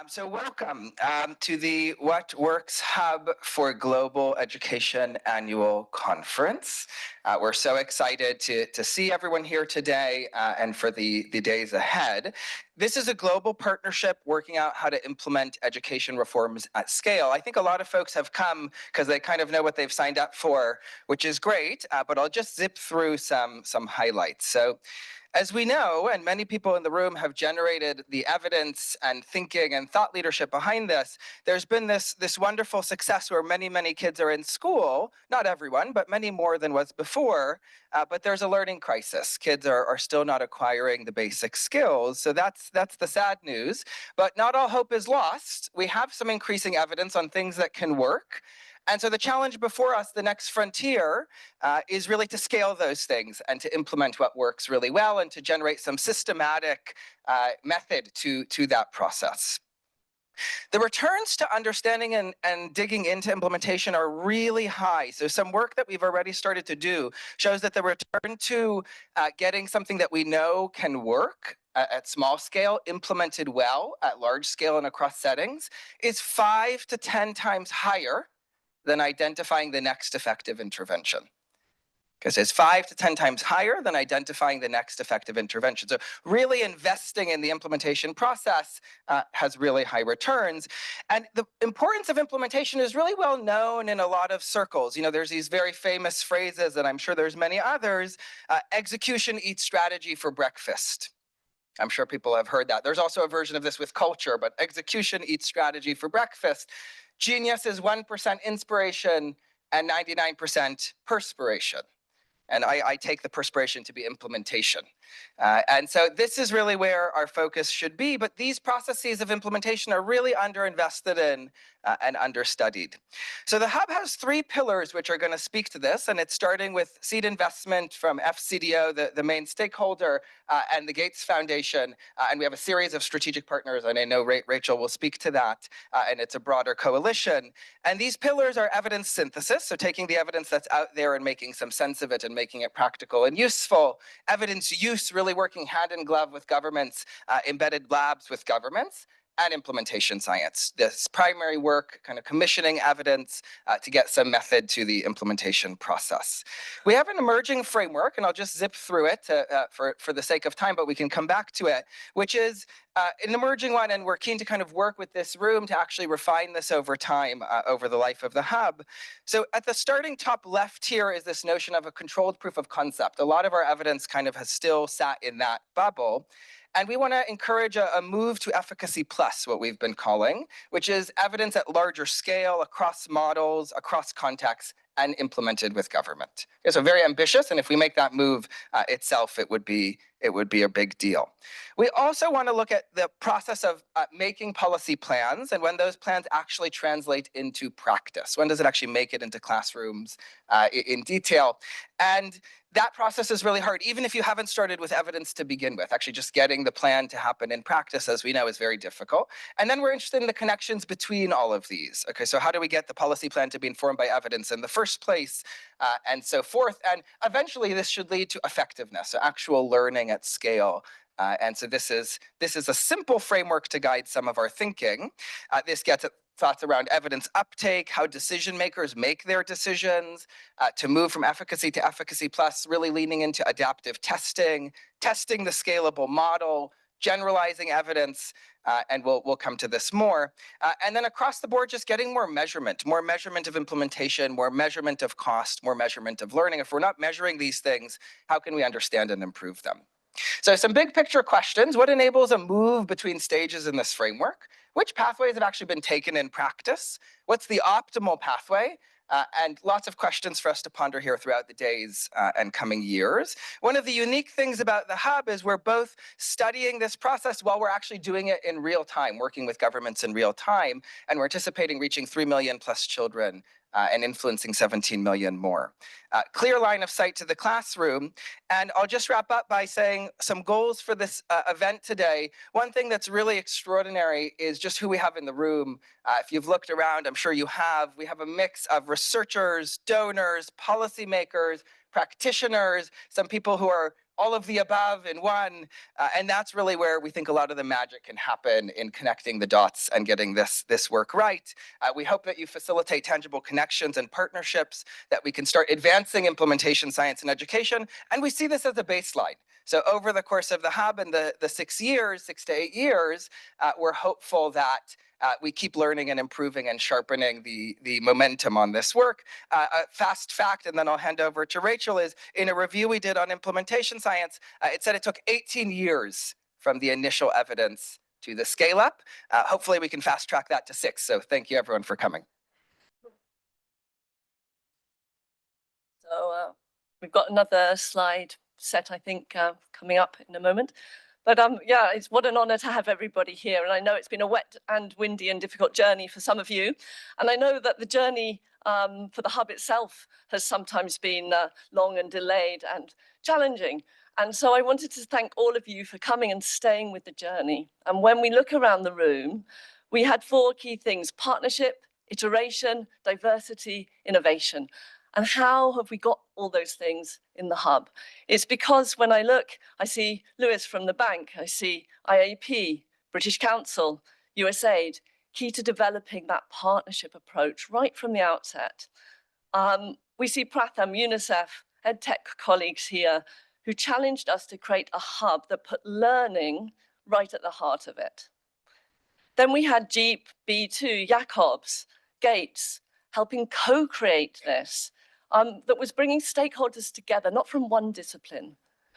So welcome to the What Works Hub for Global Education Annual Conference. We're so excited to see everyone here today and for the days ahead. This is a global partnership working out how to implement education reforms at scale. I think a lot of folks have come because they kind of know what they've signed up for, which is great, but I'll just zip through some highlights. So as we know, and many people in the room have generated the evidence and thinking and thought leadership behind this, there's been this wonderful success where many kids are in school, not everyone, but many more than was before, but there's a learning crisis. Kids are still not acquiring the basic skills, so that's the sad news, but not all hope is lost. We have some increasing evidence on things that can work. And so the challenge before us, the next frontier, is really to scale those things and to implement what works really well and to generate some systematic method to that process. The returns to understanding and digging into implementation are really high. So some work that we've already started to do shows that the return to getting something that we know can work at small scale, implemented well at large scale and across settings, is 5 to 10 times higher than identifying the next effective intervention. Because it's 5 to 10 times higher than identifying the next effective intervention. So really investing in the implementation process has really high returns. And the importance of implementation is really well known in a lot of circles. You know, there's these very famous phrases, and I'm sure there's many others, execution eats strategy for breakfast. I'm sure people have heard that. There's also a version of this with culture, but execution eats strategy for breakfast. Genius is 1% inspiration and 99% perspiration. And I take the perspiration to be implementation. And so this is really where our focus should be, but these processes of implementation are really underinvested in and understudied. So the hub has 3 pillars which are going to speak to this, and it's starting with seed investment from FCDO, the main stakeholder, and the Gates Foundation, and we have a series of strategic partners, and I know Rachel will speak to that, and it's a broader coalition. And these pillars are evidence synthesis, so taking the evidence that's out there and making some sense of it and making it practical and useful. Evidence use, really working hand in glove with governments, embedded labs with governments, and implementation science. This primary work, kind of commissioning evidence to get some method to the implementation process. We have an emerging framework, and I'll just zip through it for the sake of time, but we can come back to it, which is an emerging one, and we're keen to kind of work with this room to actually refine this over time, over the life of the hub. So at the starting top left here is this notion of a controlled proof of concept. A lot of our evidence kind of has still sat in that bubble. And we want to encourage a move to efficacy plus, what we've been calling, which is evidence at larger scale, across models, across contexts, and implemented with government. Okay, so very ambitious, and if we make that move itself, it would be a big deal. We also want to look at the process of making policy plans and when those plans actually translate into practice. When does it actually make it into classrooms in detail? And that process is really hard, even if you haven't started with evidence to begin with. Actually, just getting the plan to happen in practice, as we know, is very difficult. And then we're interested in the connections between all of these. Okay, so how do we get the policy plan to be informed by evidence in the first place, and so forth? And eventually, this should lead to effectiveness, so actual learning at scale. And so this is a simple framework to guide some of our thinking. This gets at thoughts around evidence uptake, how decision makers make their decisions, to move from efficacy to efficacy plus, really leaning into adaptive testing, testing the scalable model, generalizing evidence, and we'll come to this more. And then across the board, just getting more measurement of implementation, more measurement of cost, more measurement of learning. If we're not measuring these things, how can we understand and improve them? So some big picture questions. What enables a move between stages in this framework? Which pathways have actually been taken in practice? What's the optimal pathway? And lots of questions for us to ponder here throughout the days and coming years. One of the unique things about the hub is we're both studying this process while we're actually doing it in real time, working with governments in real time, and we're anticipating reaching 3 million plus children and influencing 17 million more. Clear line of sight to the classroom. And I'll just wrap up by saying some goals for this event today. One thing that's really extraordinary is just who we have in the room. If you've looked around, I'm sure you have. We have a mix of researchers, donors, policymakers, practitioners, some people who are all of the above in one. And that's really where we think a lot of the magic can happen in connecting the dots and getting this work right. We hope that you facilitate tangible connections and partnerships, that we can start advancing implementation science and education. And we see this as a baseline. So over the course of the hub and the 6 to 8 years, we're hopeful that we keep learning and improving and sharpening the momentum on this work. A fast fact, and then I'll hand over to Rachel, is in a review we did on implementation science, it said it took 18 years from the initial evidence to the scale up. Hopefully we can fast track that to 6. So thank you everyone for coming. So we've got another slide set, I think, coming up in a moment. But yeah, it's what an honor to have everybody here. And I know it's been a wet and windy and difficult journey for some of you. And I know that the journey for the hub itself has sometimes been long and delayed and challenging. And so I wanted to thank all of you for coming and staying with the journey. And when we look around the room, we had 4 key things: partnership, iteration, diversity, innovation. And how have we got all those things in the hub? It's because when I look, I see Lewis from the bank, I see IAP, British Council, USAID, key to developing that partnership approach right from the outset. We see Pratham, UNICEF, EdTech colleagues here who challenged us to create a hub that put learning right at the heart of it. Then we had Jeep, B2, Jacobs, Gates, helping co-create this, that was bringing stakeholders together, not from one discipline,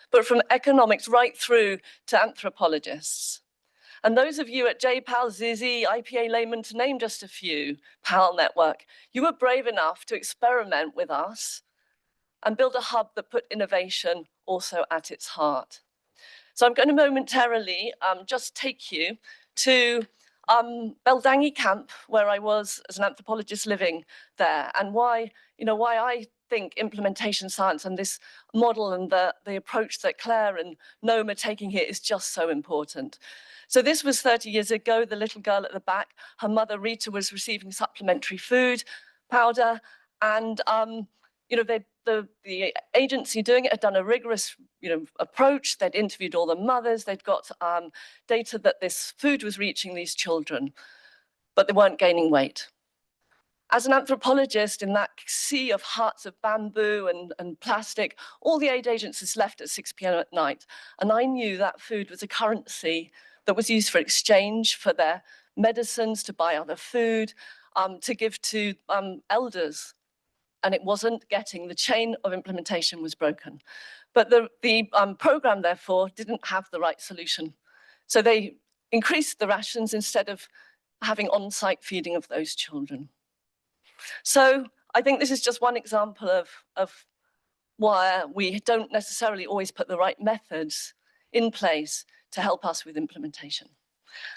but from economics right through to anthropologists. And those of you at JPAL, ZZ, IPA Layman, to name just a few, PAL Network, you were brave enough to experiment with us and build a hub that put innovation also at its heart. So I'm going to momentarily just take you to Beldangi camp, where I was as an anthropologist living there, and why I think implementation science and this model and the approach that Clare and Noam are taking here is just so important. So this was 30 years ago. The little girl at the back, her mother Rita was receiving supplementary food, powder, and the agency doing it had done a rigorous approach. They'd interviewed all the mothers. They'd got data that this food was reaching these children, but they weren't gaining weight. As an anthropologist in that sea of huts of bamboo and plastic, all the aid agencies left at 6 p.m. at night. And I knew that food was a currency that was used for exchange, for their medicines, to buy other food, to give to elders. And it wasn't getting, the chain of implementation was broken. But the program, therefore, didn't have the right solution. So they increased the rations instead of having on-site feeding of those children. So I think this is just one example of why we don't necessarily always put the right methods in place to help us with implementation.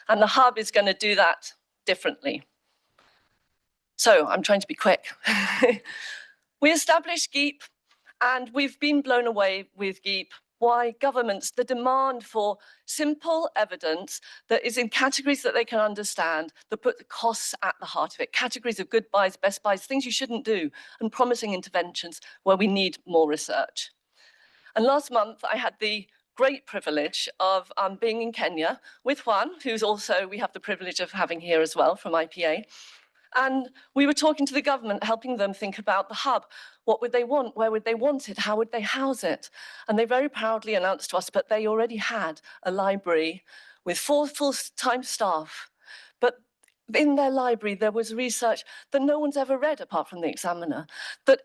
And the hub is going to do that differently. So I'm trying to be quick. We established GEEP, and we've been blown away with GEEP. Why? Governments, the demand for simple evidence that is in categories that they can understand, that put the costs at the heart of it, categories of good buys, best buys, things you shouldn't do, and promising interventions where we need more research. And last month, I had the great privilege of being in Kenya with Juan, who's also, we have the privilege of having here as well from IPA. And we were talking to the government, helping them think about the hub. What would they want? Where would they want it? How would they house it? And they very proudly announced to us, but they already had a library with 4 full-time staff. But in their library, there was research that no one's ever read apart from the examiner, that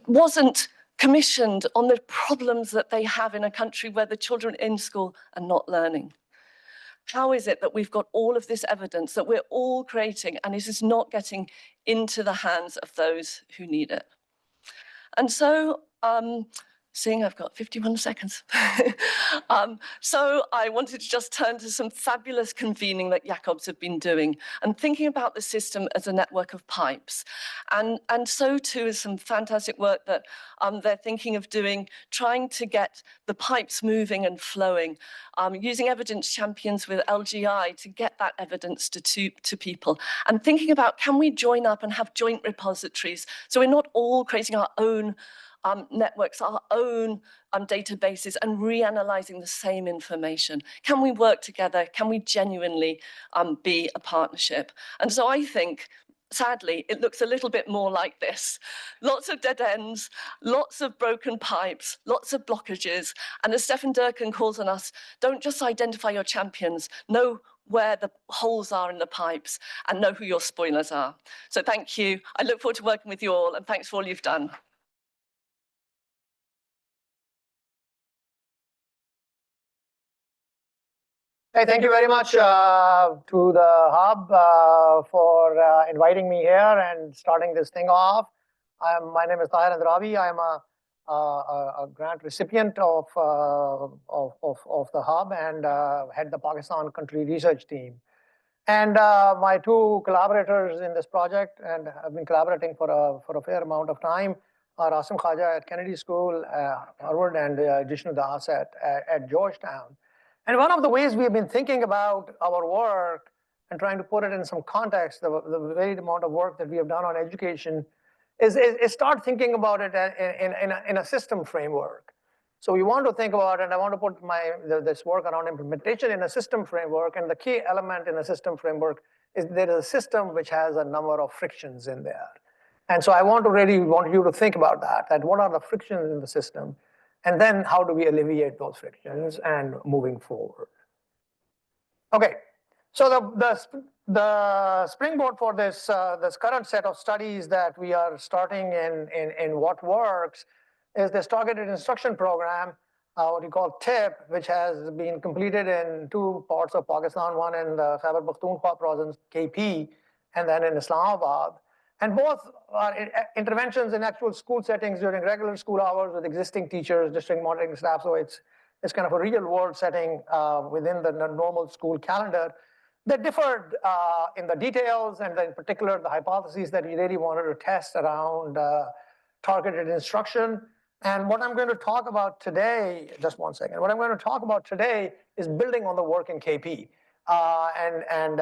wasn't commissioned on the problems that they have in a country where the children in school are not learning. How is it that we've got all of this evidence that we're all creating and it is not getting into the hands of those who need it? And so, seeing I've got 51 seconds. So I wanted to just turn to some fabulous convening that Jacobs have been doing and thinking about the system as a network of pipes. And so too is some fantastic work that they're thinking of doing, trying to get the pipes moving and flowing, using evidence champions with LGI to get that evidence to people, and thinking about, can we join up and have joint repositories so we're not all creating our own networks, our own databases, and reanalyzing the same information? Can we work together? Can we genuinely be a partnership? And so I think, sadly, it looks a little bit more like this. Lots of dead ends, lots of broken pipes, lots of blockages. And as Stefan Durkin calls on us, don't just identify your champions, know where the holes are in the pipes and know who your spoilers are. So thank you. I look forward to working with you all, and thanks for all you've done. Hey, thank you very much to the Hub for inviting me here and starting this thing off. My name is Tahir Andrabi. I'm a grant recipient of the Hub and head the Pakistan country research team. And my two collaborators in this project, and I've been collaborating for a fair amount of time, are Asim Khaja at Kennedy School, Harvard, and Jishnu Das at Georgetown. And one of the ways we've been thinking about our work and trying to put it in some context, the varied amount of work that we have done on education, is start thinking about it in a system framework. So we want to think about, and I want to put this work around implementation in a system framework. And the key element in a system framework is there is a system which has a number of frictions in there. And so I really want you to think about that what are the frictions in the system? And then how do we alleviate those frictions and moving forward? Okay, so the springboard for this current set of studies that we are starting in What Works is this targeted instruction program, what we call TIP, which has been completed in two parts of Pakistan, one in the Khyber Pakhtunkhwa province, KP, and then in Islamabad. And both are interventions in actual school settings during regular school hours with existing teachers, district monitoring staff. So it's kind of a real world setting within the normal school calendar that differed in the details and in particular the hypotheses that we really wanted to test around targeted instruction. And what I'm going to talk about today, just one second, what I'm going to talk about today is building on the work in KP and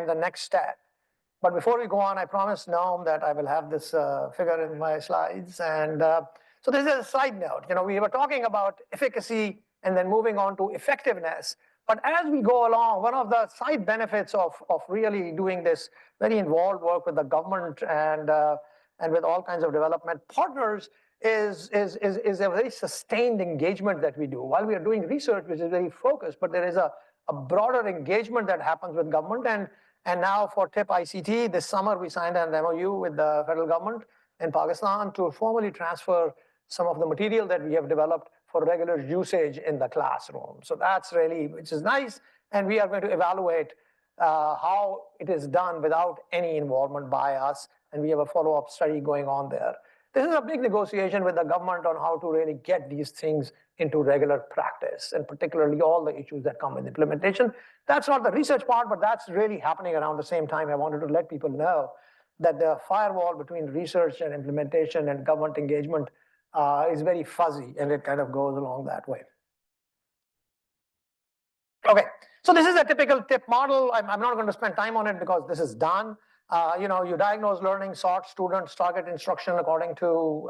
the next step. But before we go on, I promised Noam that I will have this figure in my slides. And so this is a side note. We were talking about efficacy and then moving on to effectiveness. But as we go along, one of the side benefits of really doing this very involved work with the government and with all kinds of development partners is a very sustained engagement that we do. While we are doing research, which is very focused, but there is a broader engagement that happens with government. And now for TIP ICT, this summer we signed an MOU with the federal government in Pakistan to formally transfer some of the material that we have developed for regular usage in the classroom. So that's really, which is nice. And we are going to evaluate how it is done without any involvement by us. And we have a follow-up study going on there. This is a big negotiation with the government on how to really get these things into regular practice, and particularly all the issues that come with implementation. That's not the research part, but that's really happening around the same time. I wanted to let people know that the firewall between research and implementation and government engagement is very fuzzy, and it kind of goes along that way. Okay, so this is a typical TIP model. I'm not going to spend time on it because this is done. You diagnose learning, sort students, target instruction according to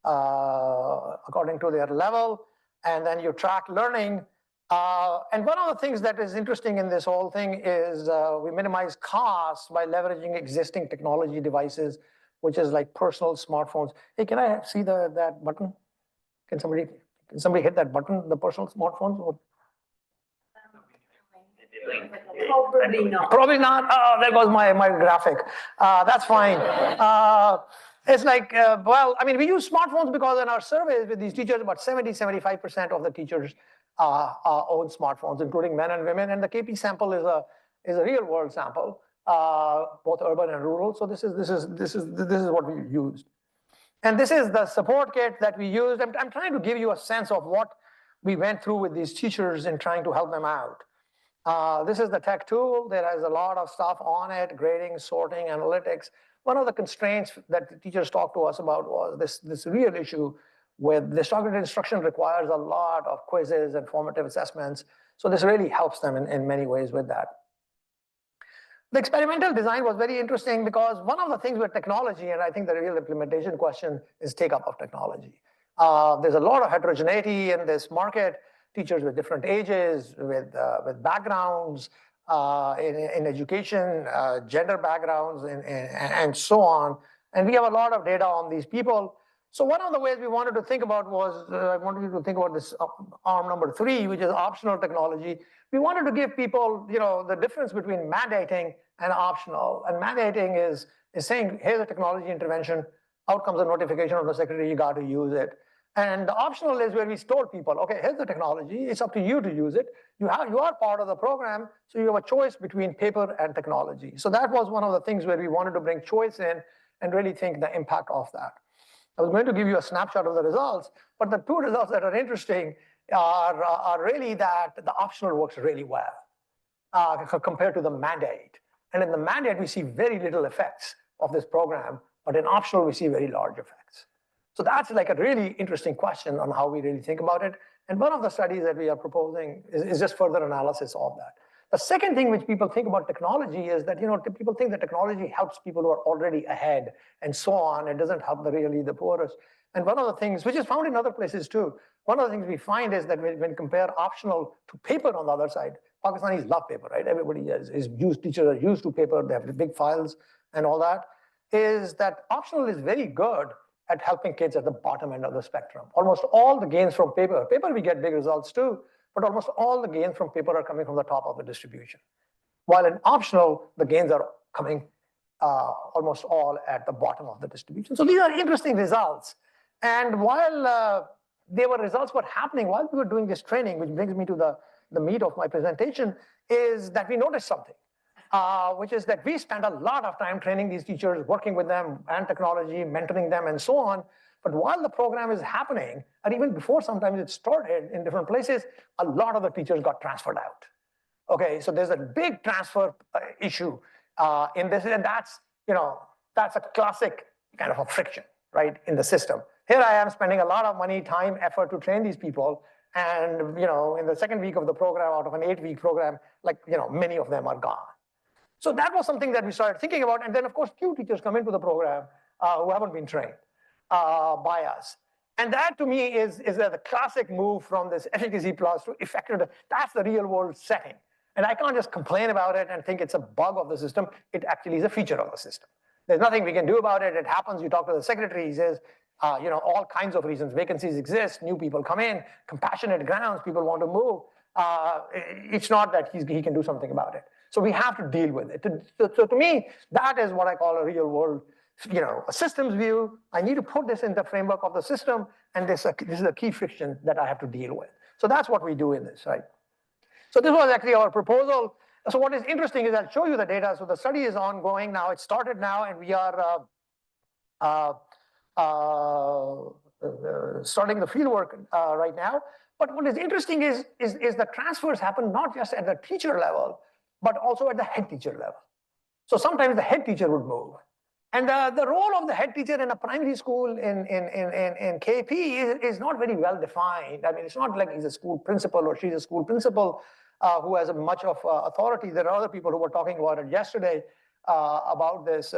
their level, and then you track learning. And one of the things that is interesting in this whole thing is we minimize costs by leveraging existing technology devices, which is like personal smartphones. Hey, can I see that button? Can somebody hit that button, the personal smartphones? Probably not. Probably not. Oh, there goes my graphic. That's fine. It's like, well, I mean, we use smartphones because in our surveys with these teachers, about 75% of the teachers own smartphones, including men and women. And the KP sample is a real world sample, both urban and rural. So this is what we used. And this is the support kit that we used. I'm trying to give you a sense of what we went through with these teachers in trying to help them out. This is the tech tool. There is a lot of stuff on it, grading, sorting, analytics. One of the constraints that the teachers talked to us about was this real issue with this targeted instruction requires a lot of quizzes and formative assessments. So this really helps them in many ways with that. The experimental design was very interesting because one of the things with technology, and I think the real implementation question is take-up of technology. There's a lot of heterogeneity in this market, teachers with different ages, with backgrounds in education, gender backgrounds, and so on. And we have a lot of data on these people. So one of the ways we wanted to think about was, I wanted you to think about this arm number 3, which is optional technology. We wanted to give people, the difference between mandating and optional. And mandating is saying, here's a technology intervention, out comes a notification from the secretary, you got to use it. And the optional is where we told people, okay, here's the technology, it's up to you to use it. You are part of the program, so you have a choice between paper and technology. So that was one of the things where we wanted to bring choice in and really think the impact of that. I was going to give you a snapshot of the results, but the 2 results that are interesting are really that the optional works really well compared to the mandate. And in the mandate, we see very little effects of this program, but in optional, we see very large effects. So that's like a really interesting question on how we really think about it. And one of the studies that we are proposing is just further analysis of that. The second thing which people think about technology is that, people think that technology helps people who are already ahead and so on. It doesn't help really the poorest. And one of the things, which is found in other places too, one of the things we find is that when compare optional to paper on the other side, Pakistanis love paper, right? Everybody teachers are used to paper, they have big files and all that, is that optional is very good at helping kids at the bottom end of the spectrum. Almost all the gains from paper we get big results too, but almost all the gains from paper are coming from the top of the distribution. While in optional, the gains are coming almost all at the bottom of the distribution. So these are interesting results. And while results were happening, while we were doing this training, which brings me to the meat of my presentation, is that we noticed something, which is that we spent a lot of time training these teachers, working with them and technology, mentoring them and so on. But while the program is happening, and even before sometimes it started in different places, a lot of the teachers got transferred out. Okay, so there's a big transfer issue in this, and that's a classic kind of a friction, right, in the system. Here I am spending a lot of money, time, effort to train these people, and in the second week of the program, out of an 8-week program, many of them are gone. So that was something that we started thinking about, and then of course few teachers come into the program who haven't been trained by us. And that to me is the classic move from this efficacy plus to effective. That's the real world setting. And I can't just complain about it and think it's a bug of the system. It actually is a feature of the system. There's nothing we can do about it. It happens. You talk to the secretary, he says, all kinds of reasons. Vacancies exist, new people come in, compassionate grounds, people want to move. It's not that he can do something about it. So we have to deal with it. So to me, that is what I call a real world, a systems view. I need to put this in the framework of the system, and this is a key friction that I have to deal with. So that's what we do in this, right? So this was actually our proposal. So what is interesting is I'll show you the data. So the study is ongoing now. It started now, and we are starting the fieldwork right now. But what is interesting is the transfers happen not just at the teacher level, but also at the head teacher level. So sometimes the head teacher would move. And the role of the head teacher in a primary school in KP is not very well defined. I mean, it's not like he's a school principal or she's a school principal who has much of authority. There are other people who were talking about it yesterday about this.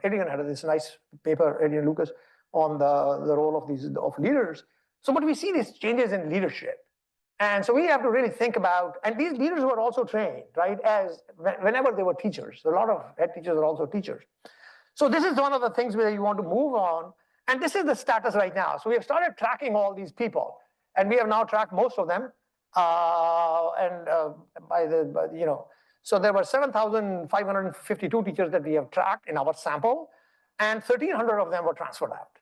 Adrian had this nice paper, Adrian Lucas, on the role of leaders. So but we see these changes in leadership. And so we have to really think about, and these leaders were also trained, right, as whenever they were teachers. A lot of head teachers are also teachers. So this is one of the things where you want to move on. And this is the status right now. So we have started tracking all these people. And we have now tracked most of them. So there were 7,552 teachers that we have tracked in our sample. And 1,300 of them were transferred out.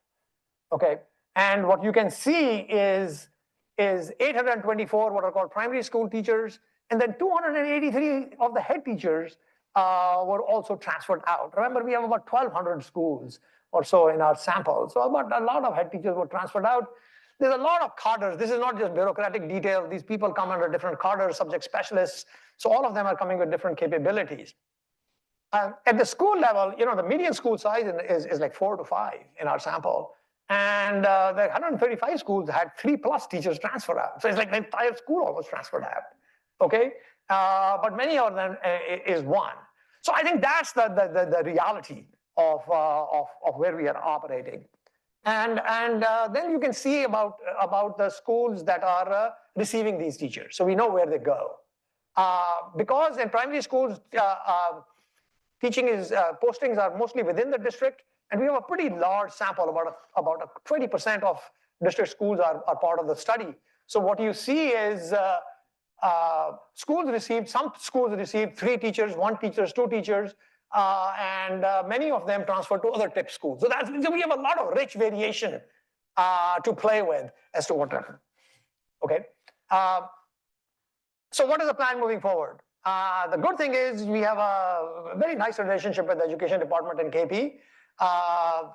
Okay. And what you can see is 824 what are called primary school teachers, and then 283 of the head teachers were also transferred out. Remember, we have about 1,200 schools or so in our sample. So about a lot of head teachers were transferred out. There's a lot of cadres. This is not just bureaucratic detail. These people come under different cadres, subject specialists. So all of them are coming with different capabilities. At the school level, the median school size is like 4 to 5 in our sample. And the 135 schools had 3+ teachers transfer out. So it's like the entire school almost transferred out, okay? But many of them is 1. So I think that's the reality of where we are operating. And then you can see about the schools that are receiving these teachers. So we know where they go. Because in primary schools, postings are mostly within the district, and we have a pretty large sample, about 20% of district schools are part of the study. So what you see is some schools received 3 teachers, 1 teacher, 2 teachers, and many of them transferred to other tip schools. So we have a lot of rich variation to play with as to what happened. Okay. So what is the plan moving forward? The good thing is we have a very nice relationship with the education department in KP.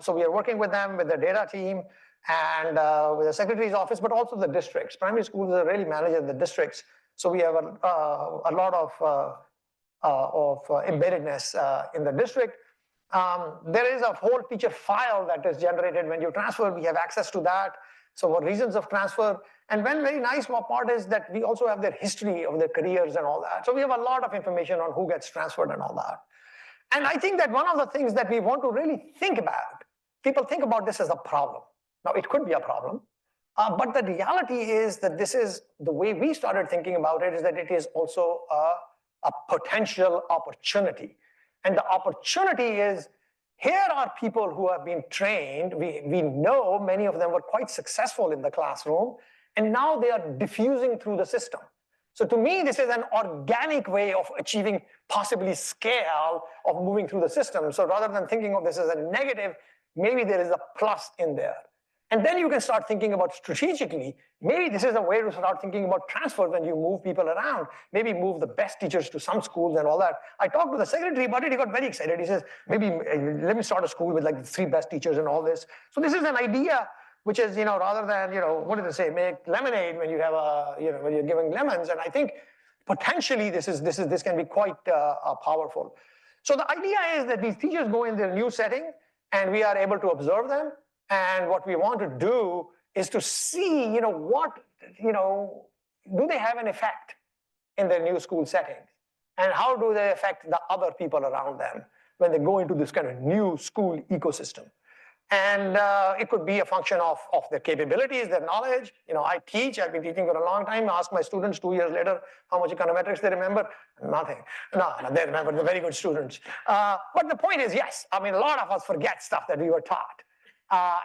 So we are working with them, with the data team, and with the secretary's office, but also the districts. Primary schools are really managed in the districts. So we have a lot of embeddedness in the district. There is a whole teacher file that is generated when you transfer. We have access to that. So what reasons of transfer? And one very nice part is that we also have their history of their careers and all that. So we have a lot of information on who gets transferred and all that. And I think that one of the things that we want to really think about, people think about this as a problem. Now, it could be a problem, but the reality is that this is the way we started thinking about it, is that it is also a potential opportunity. And the opportunity is, here are people who have been trained. We know many of them were quite successful in the classroom, and now they are diffusing through the system. So to me, this is an organic way of achieving possibly scale of moving through the system. So rather than thinking of this as a negative, maybe there is a plus in there. And then you can start thinking about strategically, maybe this is a way to start thinking about transfer when you move people around, maybe move the best teachers to some schools and all that. I talked to the secretary about it, he got very excited. He says, maybe let me start a school with like the 3 best teachers and all this. So this is an idea which is, rather than, what do they say, make lemonade when you have when you're giving lemons. And I think potentially this can be quite powerful. So the idea is that these teachers go in their new setting and we are able to observe them. And what we want to do is to see, do they have an effect in their new school settings? And how do they affect the other people around them when they go into this kind of new school ecosystem? And it could be a function of their capabilities, their knowledge. I teach, I've been teaching for a long time. I ask my students 2 years later how much econometrics they remember. Nothing. No, they remember. They're very good students. But the point is, yes, a lot of us forget stuff that we were taught.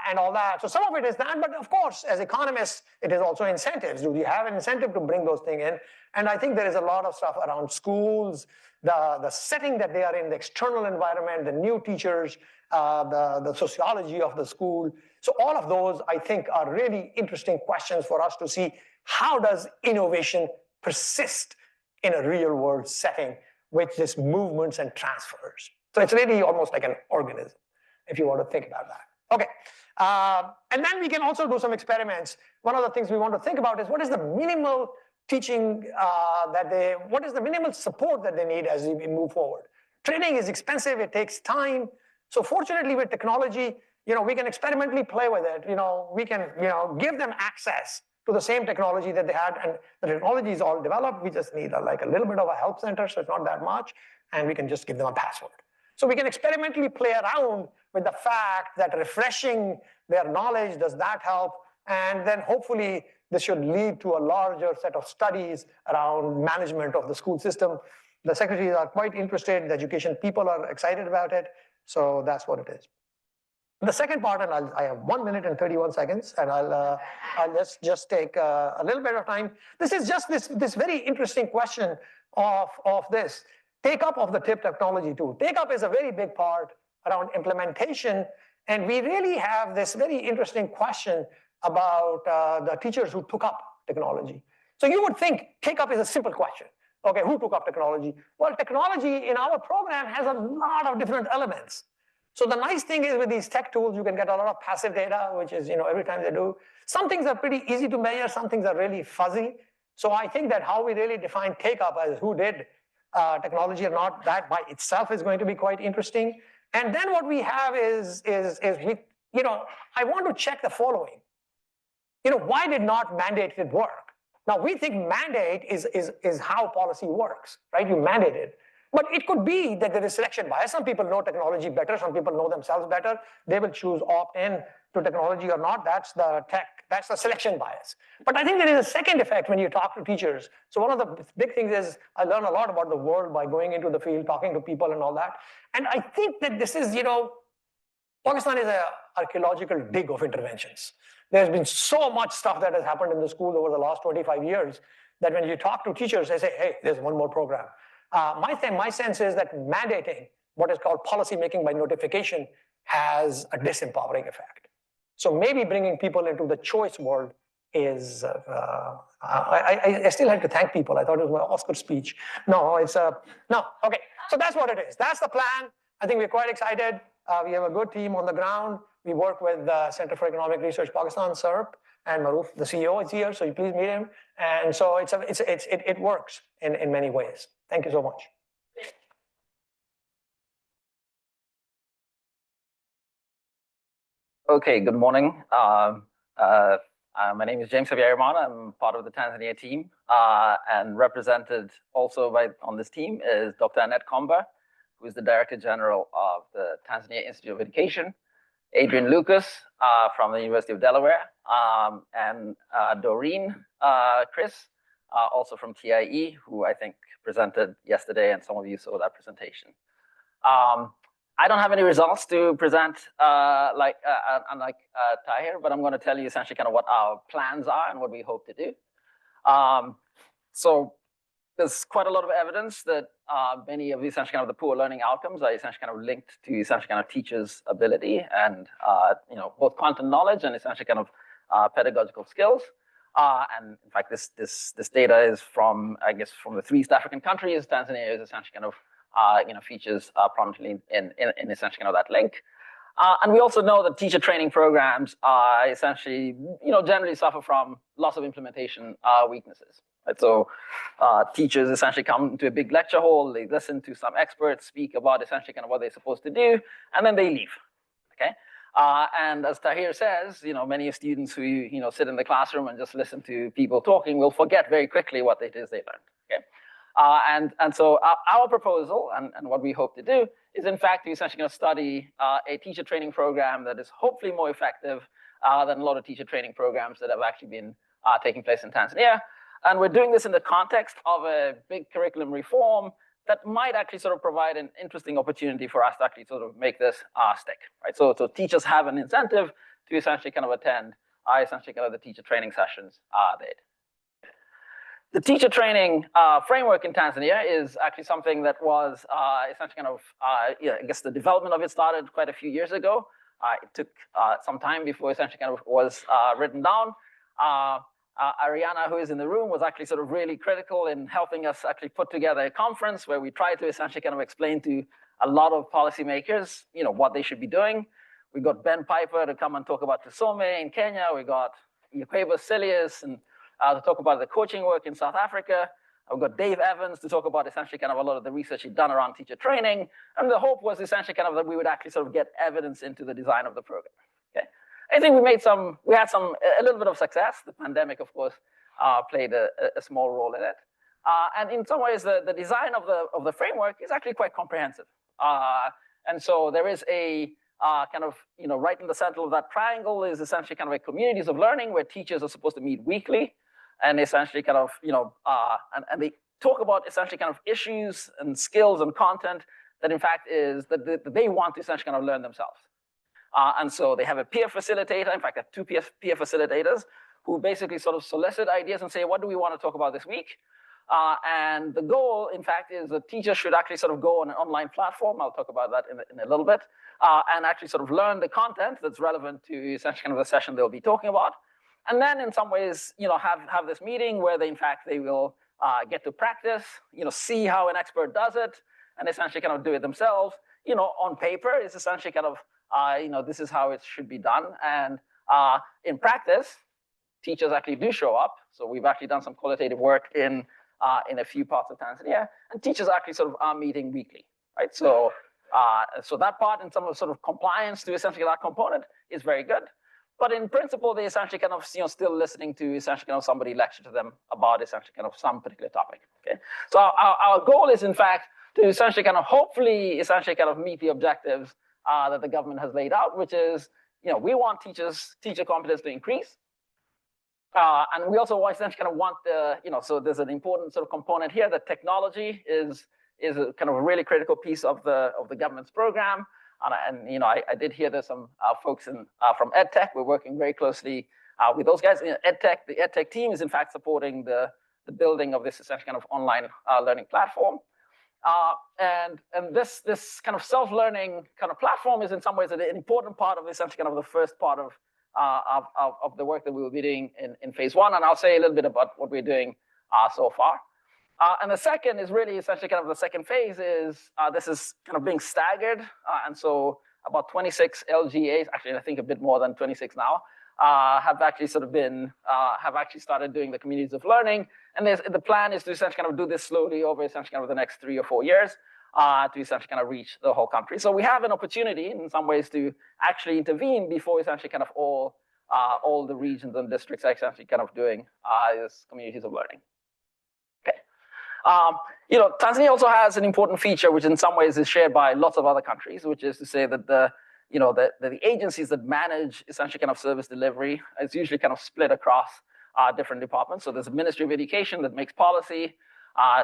And all that. So some of it is that, but of course, as economists, it is also incentives. Do we have an incentive to bring those things in? And I think there is a lot of stuff around schools, the setting that they are in, the external environment, the new teachers, the sociology of the school. So all of those, I think, are really interesting questions for us to see how does innovation persist in a real world setting with these movements and transfers. So it's really almost like an organism, if you want to think about that. Okay, and then we can also do some experiments. One of the things we want to think about is what is the minimal teaching what is the minimal support that they need as we move forward. Training is expensive, it takes time. So fortunately with technology, we can experimentally play with it. We can, give them access to the same technology that they had, and the technology is all developed. We just need a little bit of a help center, so it's not that much, and we can just give them a password. So we can experimentally play around with the fact that refreshing their knowledge, does that help? And then hopefully this should lead to a larger set of studies around management of the school system. The secretaries are quite interested, the education people are excited about it. So that's what it is. The second part, and I have 1 minute and 31 seconds, and I'll just take a little bit of time. This is just this very interesting question of this. Take up of the TIP technology tool. Take up is a very big part around implementation, and we really have this very interesting question about the teachers who took up technology. So you would think take up is a simple question. Okay, who took up technology? Well, technology in our program has a lot of different elements. So the nice thing is with these tech tools, you can get a lot of passive data, which is, every time they do. Some things are pretty easy to measure, some things are really fuzzy. So I think that how we really define take up as who did technology or not, that by itself is going to be quite interesting. And then what we have is we, I want to check the following. Why did not mandated work? Now we think mandate is how policy works, right? You mandate it. But it could be that there is selection bias. Some people know technology better. Some people know themselves better. They will choose opt-in to technology or not. That's the selection bias. But I think there is a second effect when you talk to teachers. So one of the big things is I learn a lot about the world by going into the field, talking to people and all that. And I think that this is, Pakistan is an archaeological dig of interventions. There's been so much stuff that has happened in the school over the last 25 years that when you talk to teachers, they say, hey, there's one more program. My sense is that mandating what is called policy making by notification has a disempowering effect. So maybe bringing people into the choice world is, I still had to thank people. I thought it was my Oscar speech. No, no, okay. So that's what it is. That's the plan. I think we're quite excited. We have a good team on the ground. We work with the Center for Economic Research Pakistan, SERP, and Maruf, the CEO, is here, so you please meet him. And so it works in many ways. Thank you so much. Okay, good morning. My name is James Habyarimana. I'm part of the Tanzania team, and represented also on this team is Dr. Annette Komba, who is the Director General of the Tanzania Institute of Education, Adrian Lucas from the University of Delaware, and Doreen Chris, also from TIE, who I think presented yesterday, and some of you saw that presentation. I don't have any results to present unlike Tahir, but I'm going to tell you essentially kind of what our plans are and what we hope to do. So there's quite a lot of evidence that many of the essentially kind of the poor learning outcomes are essentially kind of linked to essentially kind of teachers' ability and both content knowledge and essentially kind of pedagogical skills. And in fact, this data is from, I guess, from the 3 East African countries. Tanzania is essentially kind of features prominently in essentially kind of that link. And we also know that teacher training programs essentially, generally suffer from loss of implementation weaknesses. Right? So teachers essentially come into a big lecture hall, they listen to some experts speak about essentially kind of what they're supposed to do, and then they leave. Okay. And as Tahir says, many students who sit in the classroom and just listen to people talking will forget very quickly what it is they learned. Okay. And so our proposal and what we hope to do is, in fact, to essentially going to study a teacher training program that is hopefully more effective than a lot of teacher training programs that have actually been taking place in Tanzania. And we're doing this in the context of a big curriculum reform that might actually sort of provide an interesting opportunity for us to actually sort of make this stick, right? So teachers have an incentive to essentially kind of attend essentially kind of the teacher training sessions there. The teacher training framework in Tanzania is actually something that was essentially kind of, I guess the development of it started quite a few years ago. It took some time before essentially kind of was written down. Ariana, who is in the room, was actually sort of really critical in helping us actually put together a conference where we tried to essentially kind of explain to a lot of policymakers, what they should be doing. We got Ben Piper to come and talk about Tusome in Kenya. We got Yukeba Silius and to talk about the coaching work in South Africa. We've got Dave Evans to talk about essentially kind of a lot of the research he'd done around teacher training. And the hope was essentially kind of that we would actually sort of get evidence into the design of the program. Okay. I think we had a little bit of success. The pandemic, of course, played a small role in it. And in some ways, the design of the framework is actually quite comprehensive. And so there is a kind of, right in the center of that triangle is essentially kind of a communities of learning where teachers are supposed to meet weekly and essentially kind of, and they talk about essentially kind of issues and skills and content that in fact is that they want to essentially kind of learn themselves. And so they have a peer facilitator, in fact, they have 2 peer facilitators who basically sort of solicit ideas and say, what do we want to talk about this week? And the goal, in fact, is that teachers should actually sort of go on an online platform. I'll talk about that in a little bit, and actually sort of learn the content that's relevant to essentially kind of the session they'll be talking about. And then in some ways, have this meeting where they will get to practice, see how an expert does it, and essentially kind of do it themselves. On paper, it's essentially kind of, this is how it should be done. And in practice, teachers actually do show up. So we've actually done some qualitative work in a few parts of Tanzania, and teachers actually sort of are meeting weekly, right? So that part and some of sort of compliance to essentially that component is very good. But in principle, they essentially kind of still listening to essentially kind of somebody lecture to them about essentially kind of some particular topic. Okay, so our goal is in fact to essentially kind of hopefully essentially kind of meet the objectives that the government has laid out, which is, we want teacher competence to increase. And we also essentially kind of want the, so there's an important sort of component here that technology is a kind of a really critical piece of the government's program. And I did hear there's some folks from EdTech. We're working very closely with those guys. The EdTech team is in fact supporting the building of this essentially kind of online learning platform. And this kind of self-learning kind of platform is in some ways an important part of essentially kind of the first part of the work that we will be doing in phase one. And I'll say a little bit about what we're doing so far. And the second is really essentially kind of the second phase is this is kind of being staggered. And so about 26 LGAs, actually I think a bit more than 26 now, have actually sort of been, have actually started doing the communities of learning. And the plan is to essentially kind of do this slowly over essentially kind of the next 3 or 4 years to essentially kind of reach the whole country. So we have an opportunity in some ways to actually intervene before essentially kind of all the regions and districts are essentially kind of doing these communities of learning. Tanzania also has an important feature, which in some ways is shared by lots of other countries, which is to say that the agencies that manage essentially kind of service delivery is usually kind of split across different departments. So there's a Ministry of Education that makes policy.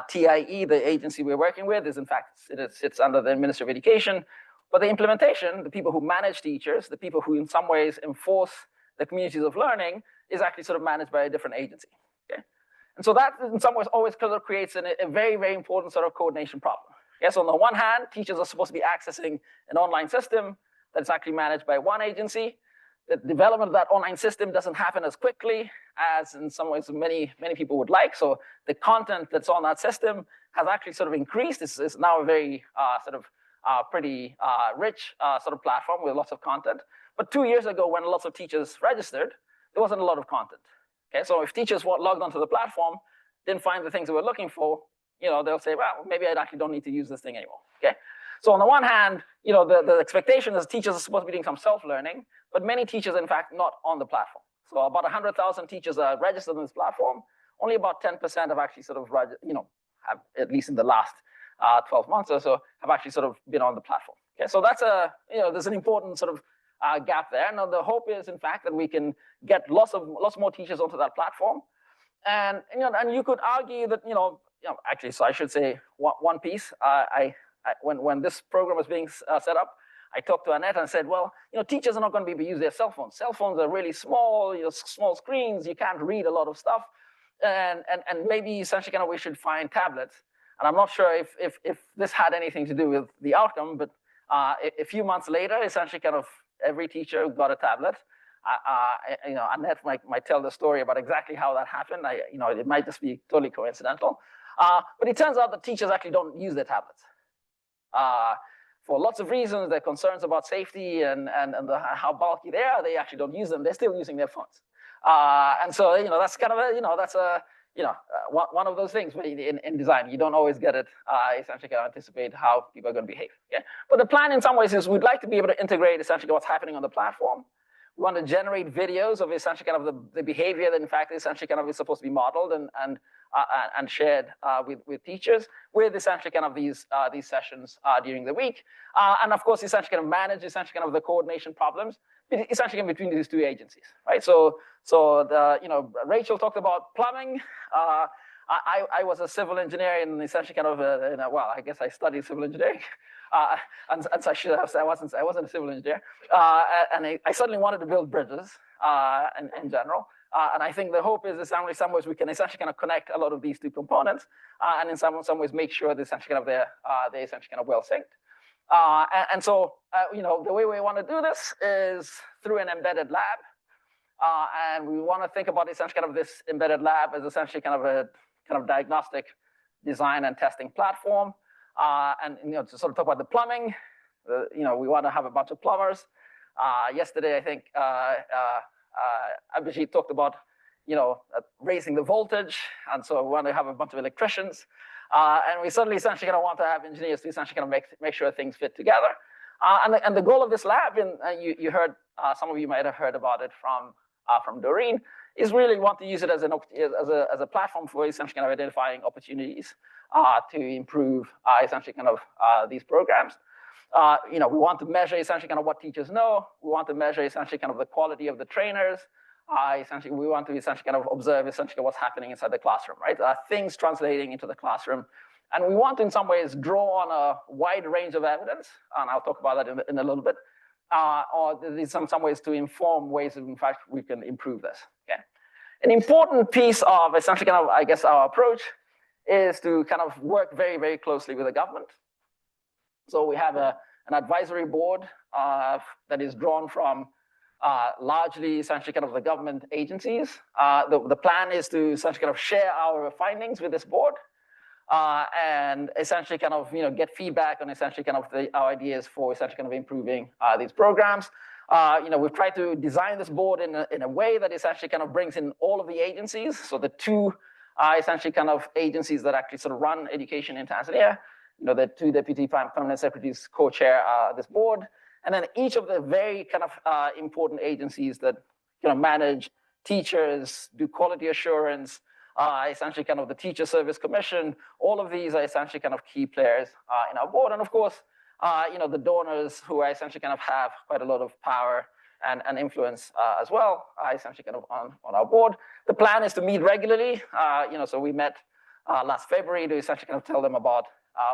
TIE, the agency we're working with, is in fact, it sits under the Ministry of Education. But the implementation, the people who manage teachers, the people who in some ways enforce the communities of learning, is actually sort of managed by a different agency. Okay? And so that in some ways always kind of creates a very, very important sort of coordination problem. Okay? So on the one hand, teachers are supposed to be accessing an online system that's actually managed by one agency. The development of that online system doesn't happen as quickly as in some ways many people would like. So the content that's on that system has actually sort of increased. It's now a very pretty rich sort of platform with lots of content. But 2 years ago, when lots of teachers registered, there wasn't a lot of content. Okay, so if teachers logged onto the platform, didn't find the things they were looking for, they'll say, well, maybe I actually don't need to use this thing anymore. Okay, so on the one hand, the expectation is teachers are supposed to be doing some self-learning, but many teachers, in fact, not on the platform. So about 100,000 teachers are registered on this platform. Only about 10% have actually sort of, have, at least in the last 12 months or so, have actually sort of been on the platform. Okay, so that's there's an important sort of gap there. Now the hope is, in fact, that we can get lots more teachers onto that platform, and you could argue that actually, so I should say one piece. When this program was being set up, I talked to Annette and said, well, teachers are not going to be able to use their cell phones. Cell phones are really small, small screens. You can't read a lot of stuff, and maybe essentially kind of we should find tablets. And I'm not sure if this had anything to do with the outcome, but a few months later, essentially kind of every teacher got a tablet. Annette might tell the story about exactly how that happened. It might just be totally coincidental. But it turns out that teachers actually don't use their tablets. For lots of reasons, they're concerns about safety and how bulky they are. They actually don't use them. They're still using their phones. And so, that's kind of one of those things in design. You don't always get it, essentially kind of anticipate how people are going to behave. Okay? But the plan in some ways is we'd like to be able to integrate essentially what's happening on the platform. We want to generate videos of essentially kind of the behavior that in fact essentially kind of is supposed to be modeled and shared with teachers, with essentially kind of these sessions during the week. And of course, essentially kind of manage essentially kind of the coordination problems essentially in between these two agencies, right? So Rachel talked about plumbing. I was a civil engineer and essentially kind of well, I guess I studied civil engineering. And so I should have said I wasn't a civil engineer. And I suddenly wanted to build bridges in general. And I think the hope is in some ways we can essentially kind of connect a lot of these two components, and in some ways make sure that essentially kind of they're essentially kind of well synced. And so the way we want to do this is through an embedded lab, and we want to think about essentially kind of this embedded lab as essentially kind of a diagnostic design and testing platform. And to sort of talk about the plumbing, we want to have a bunch of plumbers. Yesterday, I think Abhijeet talked about raising the voltage, and so we want to have a bunch of electricians, and we certainly essentially kind of want to have engineers to essentially kind of make sure things fit together. And the goal of this lab, and you heard, some of you might have heard about it from Doreen, is really want to use it as a platform for essentially kind of identifying opportunities to improve essentially kind of these programs. We want to measure essentially kind of what teachers know. We want to measure essentially kind of the quality of the trainers. Essentially, we want to essentially kind of observe essentially what's happening inside the classroom, right? Things translating into the classroom. And we want to, in some ways, draw on a wide range of evidence, and I'll talk about that in a little bit, or in some ways to inform ways in fact we can improve this, okay? An important piece of essentially kind of, I guess, our approach is to kind of work very, very closely with the government. So we have an advisory board that is drawn from largely essentially kind of the government agencies. The plan is to essentially kind of share our findings with this board and essentially kind of get feedback on essentially kind of our ideas for essentially kind of improving these programs. We've tried to design this board in a way that essentially kind of brings in all of the agencies. So the two essentially kind of agencies that actually sort of run education in Tanzania, the two deputy permanent secretaries co-chair this board. And then each of the very kind of important agencies that manage teachers, do quality assurance, essentially kind of the Teacher Service Commission, all of these are essentially kind of key players in our board. And of course, the donors who are essentially kind of have quite a lot of power and influence as well, essentially kind of on our board. The plan is to meet regularly. So we met last February to essentially kind of tell them about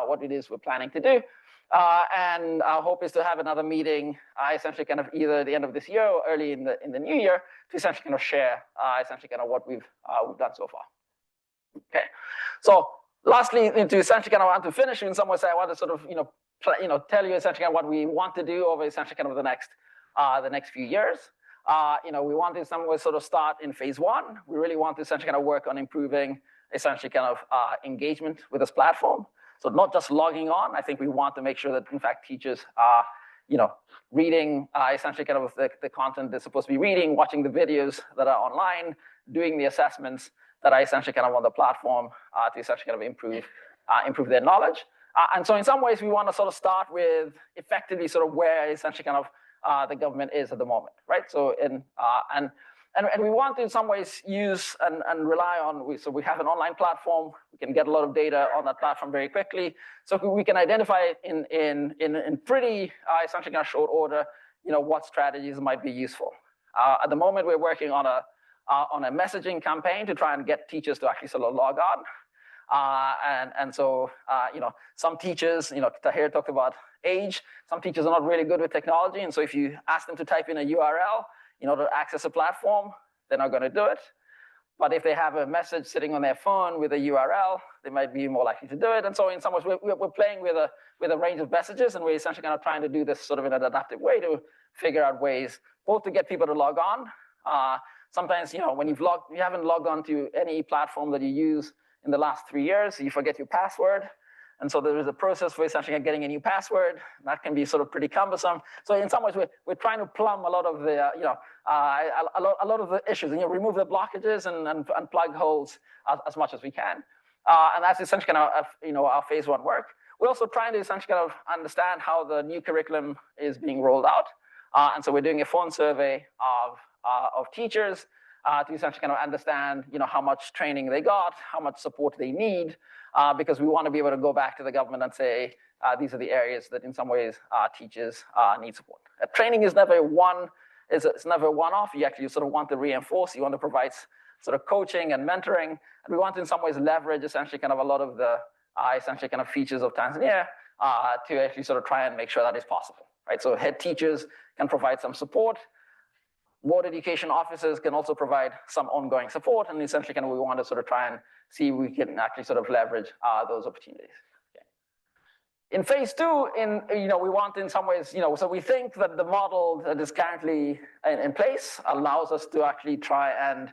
what it is we're planning to do. And our hope is to have another meeting essentially kind of either at the end of this year or early in the new year to essentially kind of share essentially kind of what we've done so far. Okay, so lastly, to essentially kind of want to finish in some ways, I want to sort of tell you essentially kind of what we want to do over essentially kind of the next few years. We want to in some ways sort of start in phase one. We really want to essentially kind of work on improving essentially kind of engagement with this platform. So not just logging on. I think we want to make sure that in fact teachers are reading essentially kind of the content they're supposed to be reading, watching the videos that are online, doing the assessments that I essentially kind of want the platform to essentially kind of improve their knowledge. And so in some ways, we want to sort of start with effectively sort of where essentially kind of the government is at the moment, right? So and we want to in some ways use and rely on, so we have an online platform, we can get a lot of data on that platform very quickly. So we can identify in pretty essentially kind of short order, what strategies might be useful. At the moment, we're working on a messaging campaign to try and get teachers to actually sort of log on. And so, some teachers, Tahir talked about age, some teachers are not really good with technology. And so if you ask them to type in a URL, to access a platform, they're not going to do it. But if they have a message sitting on their phone with a URL, they might be more likely to do it. And so in some ways, we're playing with a range of messages, and we're essentially kind of trying to do this sort of in an adaptive way to figure out ways both to get people to log on. Sometimes, when you haven't logged on to any platform that you use in the last 3 years, you forget your password. And so there is a process for essentially getting a new password. That can be sort of pretty cumbersome. So in some ways, we're trying to plumb a lot of the, a lot of the issues, and remove the blockages and plug holes as much as we can. And that's essentially kind of, our phase one work. We're also trying to essentially kind of understand how the new curriculum is being rolled out. And so we're doing a phone survey of teachers to essentially kind of understand, how much training they got, how much support they need, because we want to be able to go back to the government and say, these are the areas that in some ways teachers need support. Training is never it's never one-off. You actually sort of want to reinforce, you want to provide sort of coaching and mentoring. And we want to in some ways leverage essentially kind of a lot of the essentially kind of features of Tanzania to actually sort of try and make sure that is possible, right? So head teachers can provide some support. Board education officers can also provide some ongoing support, and essentially kind of we want to sort of try and see if we can actually sort of leverage those opportunities. Okay. In phase two, we want in some ways, so we think that the model that is currently in place allows us to actually try and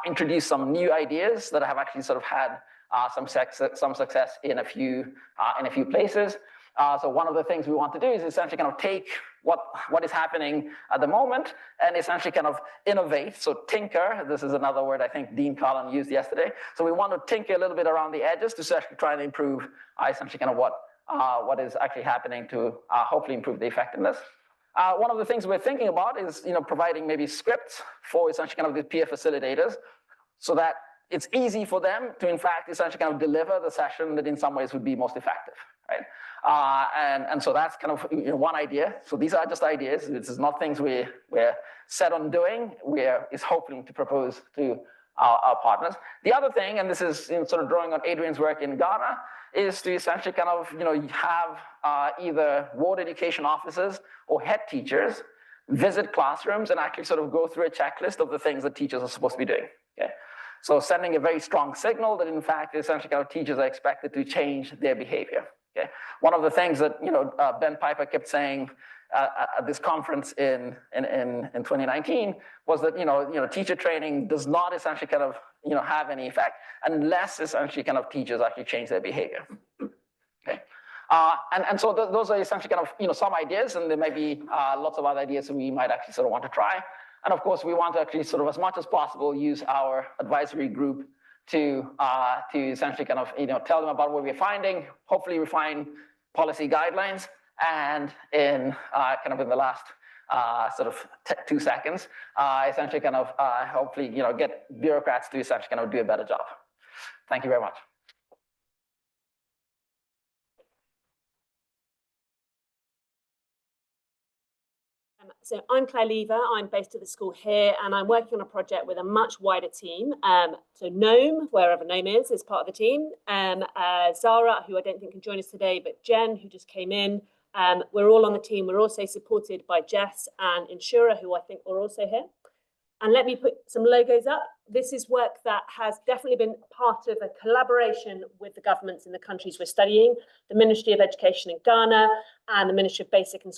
introduce some new ideas that have actually sort of had some success in a few places. So one of the things we want to do is essentially kind of take what is happening at the moment and essentially kind of innovate. So tinker, this is another word I think Dean Carlin used yesterday. So we want to tinker a little bit around the edges to actually try and improve essentially kind of what is actually happening to hopefully improve the effectiveness. one of the things we're thinking about is providing maybe scripts for essentially kind of the peer facilitators so that it's easy for them to, in fact, essentially kind of deliver the session that in some ways would be most effective, right? And so that's kind of one idea. So these are just ideas. This is not things we're set on doing. We're hoping to propose to our partners. The other thing, and this is sort of drawing on Adrian's work in Ghana, is to essentially kind of have either ward education officers or head teachers visit classrooms and actually sort of go through a checklist of the things that teachers are supposed to be doing. Okay? So sending a very strong signal that in fact essentially kind of teachers are expected to change their behavior. Okay? One of the things that Ben Piper kept saying at this conference in 2019 was that teacher training does not essentially kind of have any effect unless essentially kind of teachers actually change their behavior. Okay, and so those are essentially kind of some ideas, and there may be lots of other ideas that we might actually sort of want to try. And of course, we want to actually sort of as much as possible use our advisory group to essentially kind of tell them about what we're finding, hopefully refine policy guidelines, and in kind of in the last sort of 2 seconds, essentially kind of hopefully get bureaucrats to essentially kind of do a better job. Thank you very much. So I'm Clare. I'm based at the school here, and I'm working on a project with a much wider team. So Noam, wherever Noam is part of the team. Zara, who I don't think can join us today, but Jen, who just came in. We're all on the team. We're also supported by Jess and Mfura, who I think are also here. And let me put some logos up. This is work that has definitely been part of a collaboration with the governments in the countries we're studying, the Ministry of Education in Ghana and the Ministry of Basic and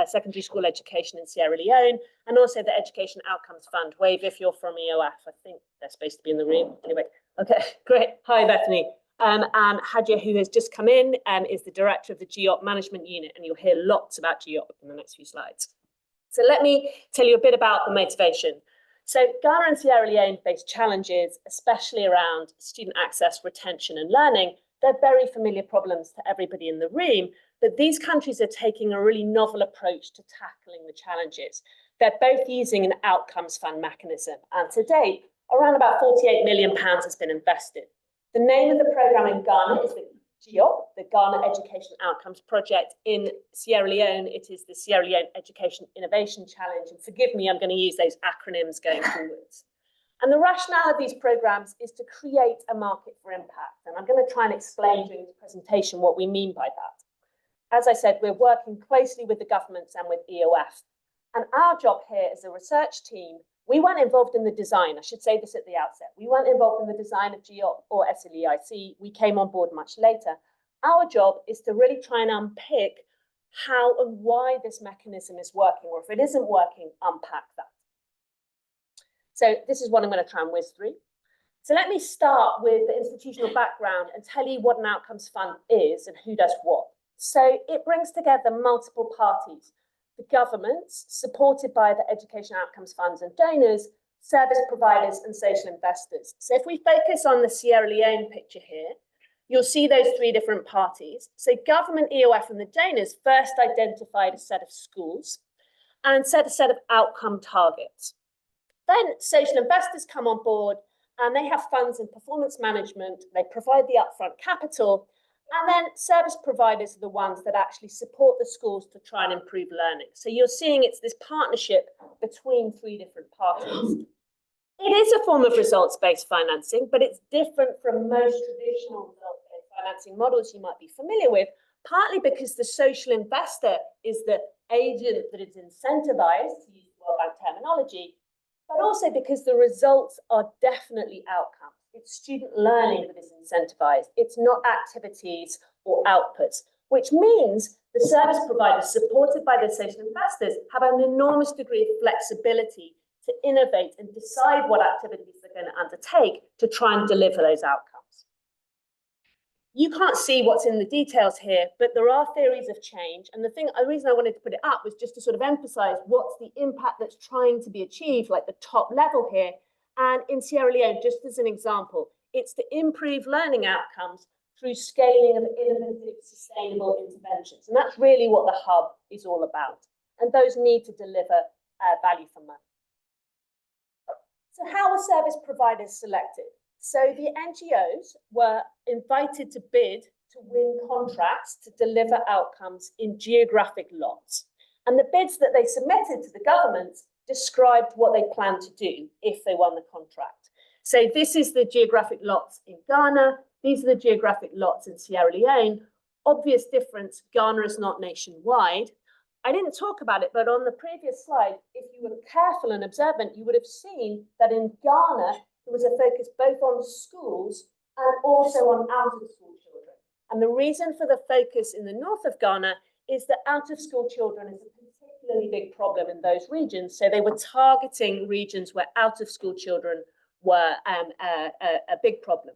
Secondary School Education in Sierra Leone, and also the Education Outcomes Fund. Wave if you're from EOF. I think they're supposed to be in the room. Anyway, okay, great. Hi, Bethany. And Hadja, who has just come in, is the director of the GEOP Management Unit, and you'll hear lots about GEOP in the next few slides. So let me tell you a bit about the motivation. So Ghana and Sierra Leone face challenges, especially around student access, retention, and learning. They're very familiar problems to everybody in the room, but these countries are taking a really novel approach to tackling the challenges. They're both using an outcomes fund mechanism, and to date, around about £48 million has been invested. The name of the program in Ghana is the GEOP, the Ghana Education Outcomes Project. In Sierra Leone, it is the Sierra Leone Education Innovation Challenge. And forgive me, I'm going to use those acronyms going forwards. And the rationale of these programs is to create a market for impact. And I'm going to try and explain during the presentation what we mean by that. As I said, we're working closely with the governments and with EOF. And our job here as a research team, we weren't involved in the design. I should say this at the outset. We weren't involved in the design of GEOP or SLEIC. We came on board much later. Our job is to really try and unpick how and why this mechanism is working, or if it isn't working, unpack that. So this is what I'm going to try and whiz through. So let me start with the institutional background and tell you what an outcomes fund is and who does what. So it brings together multiple parties. The governments, supported by the education outcomes funds and donors, service providers and social investors. So if we focus on the Sierra Leone picture here, you'll see those three different parties. So government, EOF and the donors first identified a set of schools and set a set of outcome targets. Then social investors come on board and they have funds in performance management, they provide the upfront capital, and then service providers are the ones that actually support the schools to try and improve learning. So you're seeing it's this partnership between three different parties. It is a form of results-based financing, but it's different from most traditional results-based financing models you might be familiar with, partly because the social investor is the agent that is incentivized, to use World Bank terminology, but also because the results are definitely outcomes. It's student learning that is incentivized. It's not activities or outputs, which means the service providers supported by the social investors have an enormous degree of flexibility to innovate and decide what activities they're going to undertake to try and deliver those outcomes. You can't see what's in the details here, but there are theories of change. And the reason I wanted to put it up was just to sort of emphasize what's the impact that's trying to be achieved, like the top level here. And in Sierra Leone, just as an example, it's to improve learning outcomes through scaling of innovative, sustainable interventions. And that's really what the hub is all about. and those need to deliver value for money. So how are service providers selected? So the NGOs were invited to bid to win contracts to deliver outcomes in geographic lots. And the bids that they submitted to the government described what they planned to do if they won the contract. So this is the geographic lots in Ghana. These are the geographic lots in Sierra Leone. Obvious difference, Ghana is not nationwide. I didn't talk about it, but on the previous slide, if you were careful and observant, you would have seen that in Ghana, there was a focus both on schools and also on out-of-school children. And the reason for the focus in the north of Ghana is that out-of-school children is a particularly big problem in those regions. So they were targeting regions where out-of-school children were a big problem.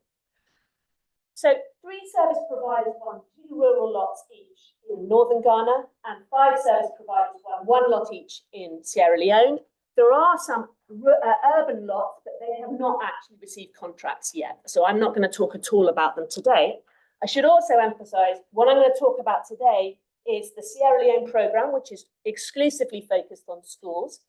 So 3 service providers won 2 rural lots each in northern Ghana, and 5 service providers won 1 lot each in Sierra Leone. There are some urban lots, but they have not actually received contracts yet. So I'm not going to talk at all about them today. I should also emphasize what I'm going to talk about today is the Sierra Leone program, which is exclusively focused on schools,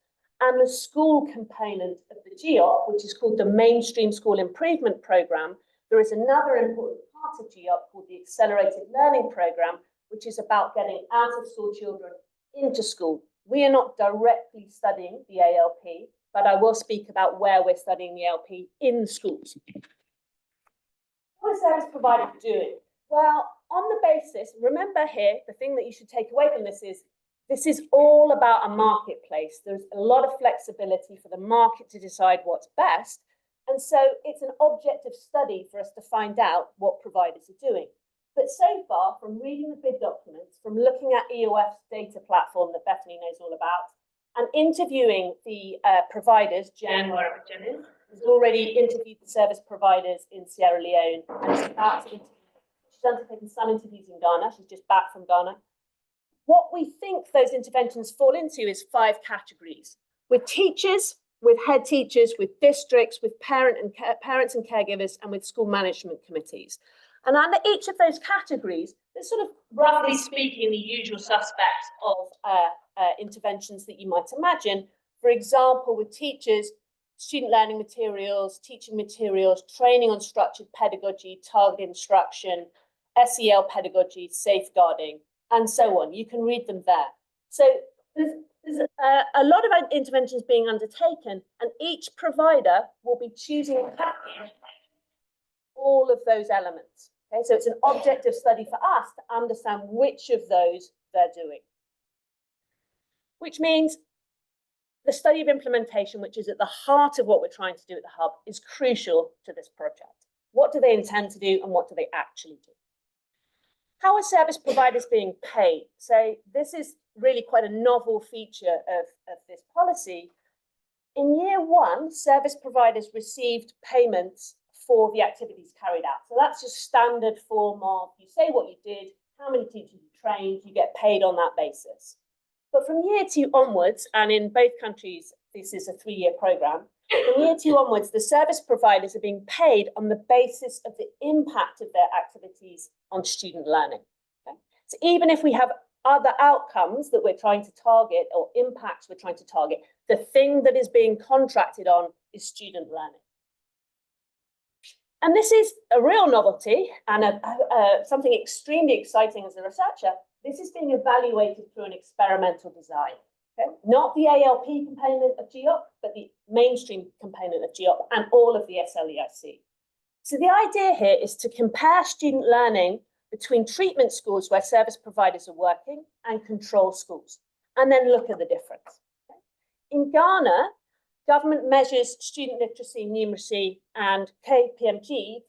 and the school component of the GEOP, which is called the Mainstream School Improvement Program. There is another important part of GEOP called the Accelerated Learning Program, which is about getting out-of-school children into school. We are not directly studying the ALP, but I will speak about where we're studying the ALP in schools. What are service providers doing? Well, on the basis, remember here, the thing that you should take away from this is all about a marketplace. There's a lot of flexibility for the market to decide what's best. And so it's an objective study for us to find out what providers are doing. But so far, from reading the bid documents, from looking at EOF's data platform that Bethany knows all about, and interviewing the providers, Jen, wherever Jen is, has already interviewed the service providers in Sierra Leone, and she's undertaken some interviews in Ghana. She's just back from Ghana. What we think those interventions fall into is 5 categories. With teachers, with head teachers, with districts, with parents and caregivers, and with school management committees. And under each of those categories, there's sort of, roughly speaking, the usual suspects of interventions that you might imagine. For example, with teachers, student learning materials, teaching materials, training on structured pedagogy, targeted instruction, SEL pedagogy, safeguarding, and so on. You can read them there. So there's a lot of interventions being undertaken, and each provider will be choosing all of those elements. Okay, so it's an objective study for us to understand which of those they're doing. Which means the study of implementation, which is at the heart of what we're trying to do at the Hub, is crucial to this project. What do they intend to do and what do they actually do? How are service providers being paid? So this is really quite a novel feature of this policy. In year 1, service providers received payments for the activities carried out. So that's just standard form of you say what you did, how many teachers you trained, you get paid on that basis. But from year 2 onwards, and in both countries, this is a 3-year program, from year 2 onwards, the service providers are being paid on the basis of the impact of their activities on student learning. Okay? So even if we have other outcomes that we're trying to target or impacts we're trying to target, the thing that is being contracted on is student learning. And this is a real novelty and something extremely exciting as a researcher. This is being evaluated through an experimental design. Okay? Not the ALP component of GEOP, but the mainstream component of GEOP and all of the SLEIC. So the idea here is to compare student learning between treatment schools where service providers are working and control schools, and then look at the difference. Okay? In Ghana, government measures student literacy, numeracy, and KPMG,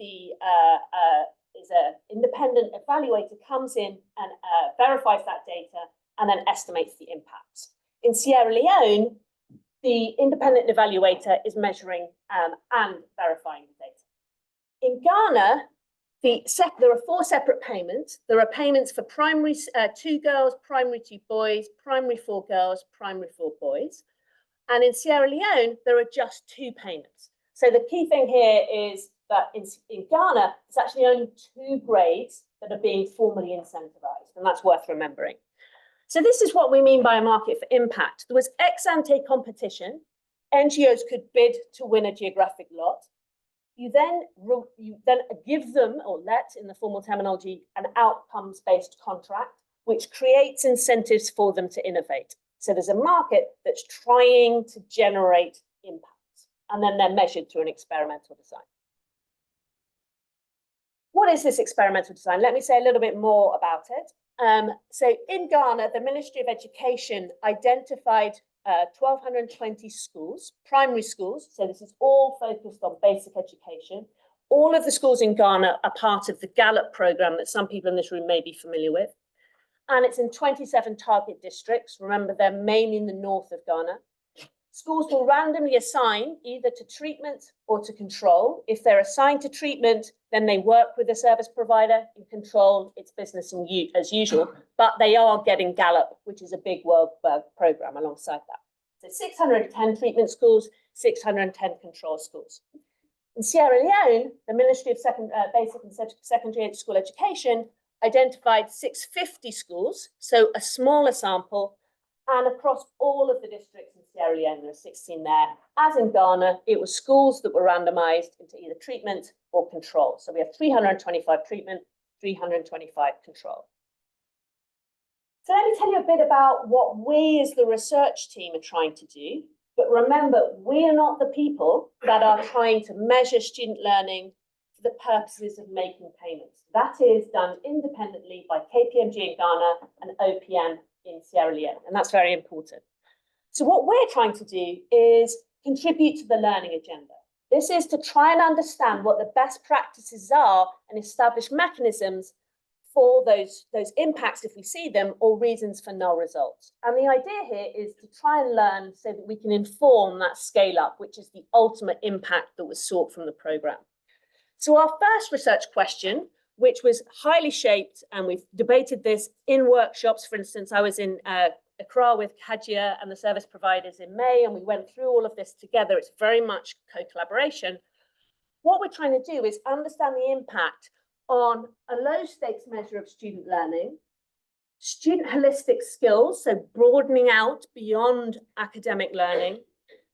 is an independent evaluator, comes in and verifies that data and then estimates the impacts. In Sierra Leone, the independent evaluator is measuring and verifying the data. In Ghana, there are 4 separate payments. There are payments for primary 2 girls, primary 2 boys, primary 4 girls, primary 4 boys. And in Sierra Leone, there are just 2 payments. So the key thing here is that in Ghana, it's actually only 2 grades that are being formally incentivized, and that's worth remembering. So this is what we mean by a market for impact. There was ex-ante competition. NGOs could bid to win a geographic lot. You then give them, or let in the formal terminology, an outcomes-based contract, which creates incentives for them to innovate. So there's a market that's trying to generate impact, and then they're measured through an experimental design. What is this experimental design? Let me say a little bit more about it. So in Ghana, the Ministry of Education identified 1,220 schools, primary schools. So this is all focused on basic education. All of the schools in Ghana are part of the Gallup program that some people in this room may be familiar with. And it's in 27 target districts. Remember, they're mainly in the north of Ghana. Schools will randomly assign either to treatment or to control. If they're assigned to treatment, then they work with a service provider. In control, it's business as usual, but they are getting Gallup, which is a big world program alongside that. So 610 treatment schools, 610 control schools. In Sierra Leone, the Ministry of Basic and Secondary School Education identified 650 schools, so a smaller sample, and across all of the districts in Sierra Leone, there are 16 there. As in Ghana, it was schools that were randomized into either treatment or control. So we have 325 treatment, 325 control. So let me tell you a bit about what we as the research team are trying to do. But remember, we are not the people that are trying to measure student learning for the purposes of making payments. That is done independently by KPMG in Ghana and OPM in Sierra Leone, and that's very important. So what we're trying to do is contribute to the learning agenda. This is to try and understand what the best practices are and establish mechanisms for those impacts if we see them, or reasons for null results. And the idea here is to try and learn so that we can inform that scale up, which is the ultimate impact that was sought from the program. So our first research question, which was highly shaped, and we've debated this in workshops. For instance, I was in Accra with Hadjia and the service providers in May, and we went through all of this together. It's very much co-collaboration. What we're trying to do is understand the impact on a low stakes measure of student learning, student holistic skills, so broadening out beyond academic learning,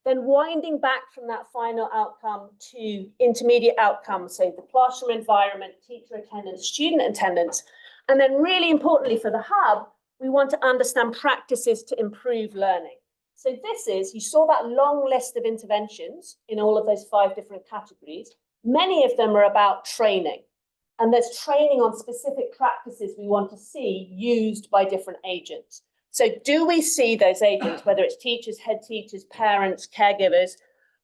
then winding back from that final outcome to intermediate outcomes, so the classroom environment, teacher attendance, student attendance, and then really importantly for the hub, we want to understand practices to improve learning. So this is, you saw that long list of interventions in all of those 5 different categories. Many of them are about training, and there's training on specific practices we want to see used by different agents. So do we see those agents, whether it's teachers, head teachers, parents, caregivers,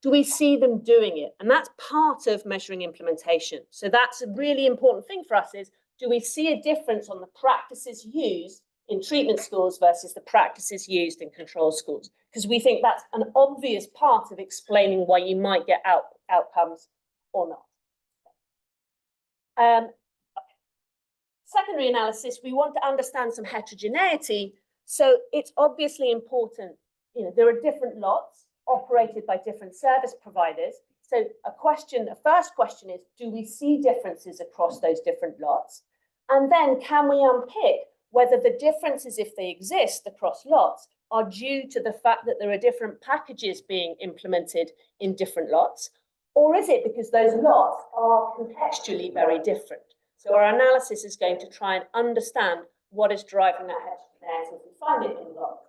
do we see them doing it? And that's part of measuring implementation. So that's a really important thing for us is, do we see a difference on the practices used in treatment schools versus the practices used in control schools? Because we think that's an obvious part of explaining why you might get outcomes or not. Secondary analysis, we want to understand some heterogeneity. So it's obviously important, there are different lots operated by different service providers. So a first question is, do we see differences across those different lots? And then can we unpick whether the differences, if they exist across lots, are due to the fact that there are different packages being implemented in different lots? Or is it because those lots are contextually very different? So our analysis is going to try and understand what is driving that heterogeneity if we find it in lots.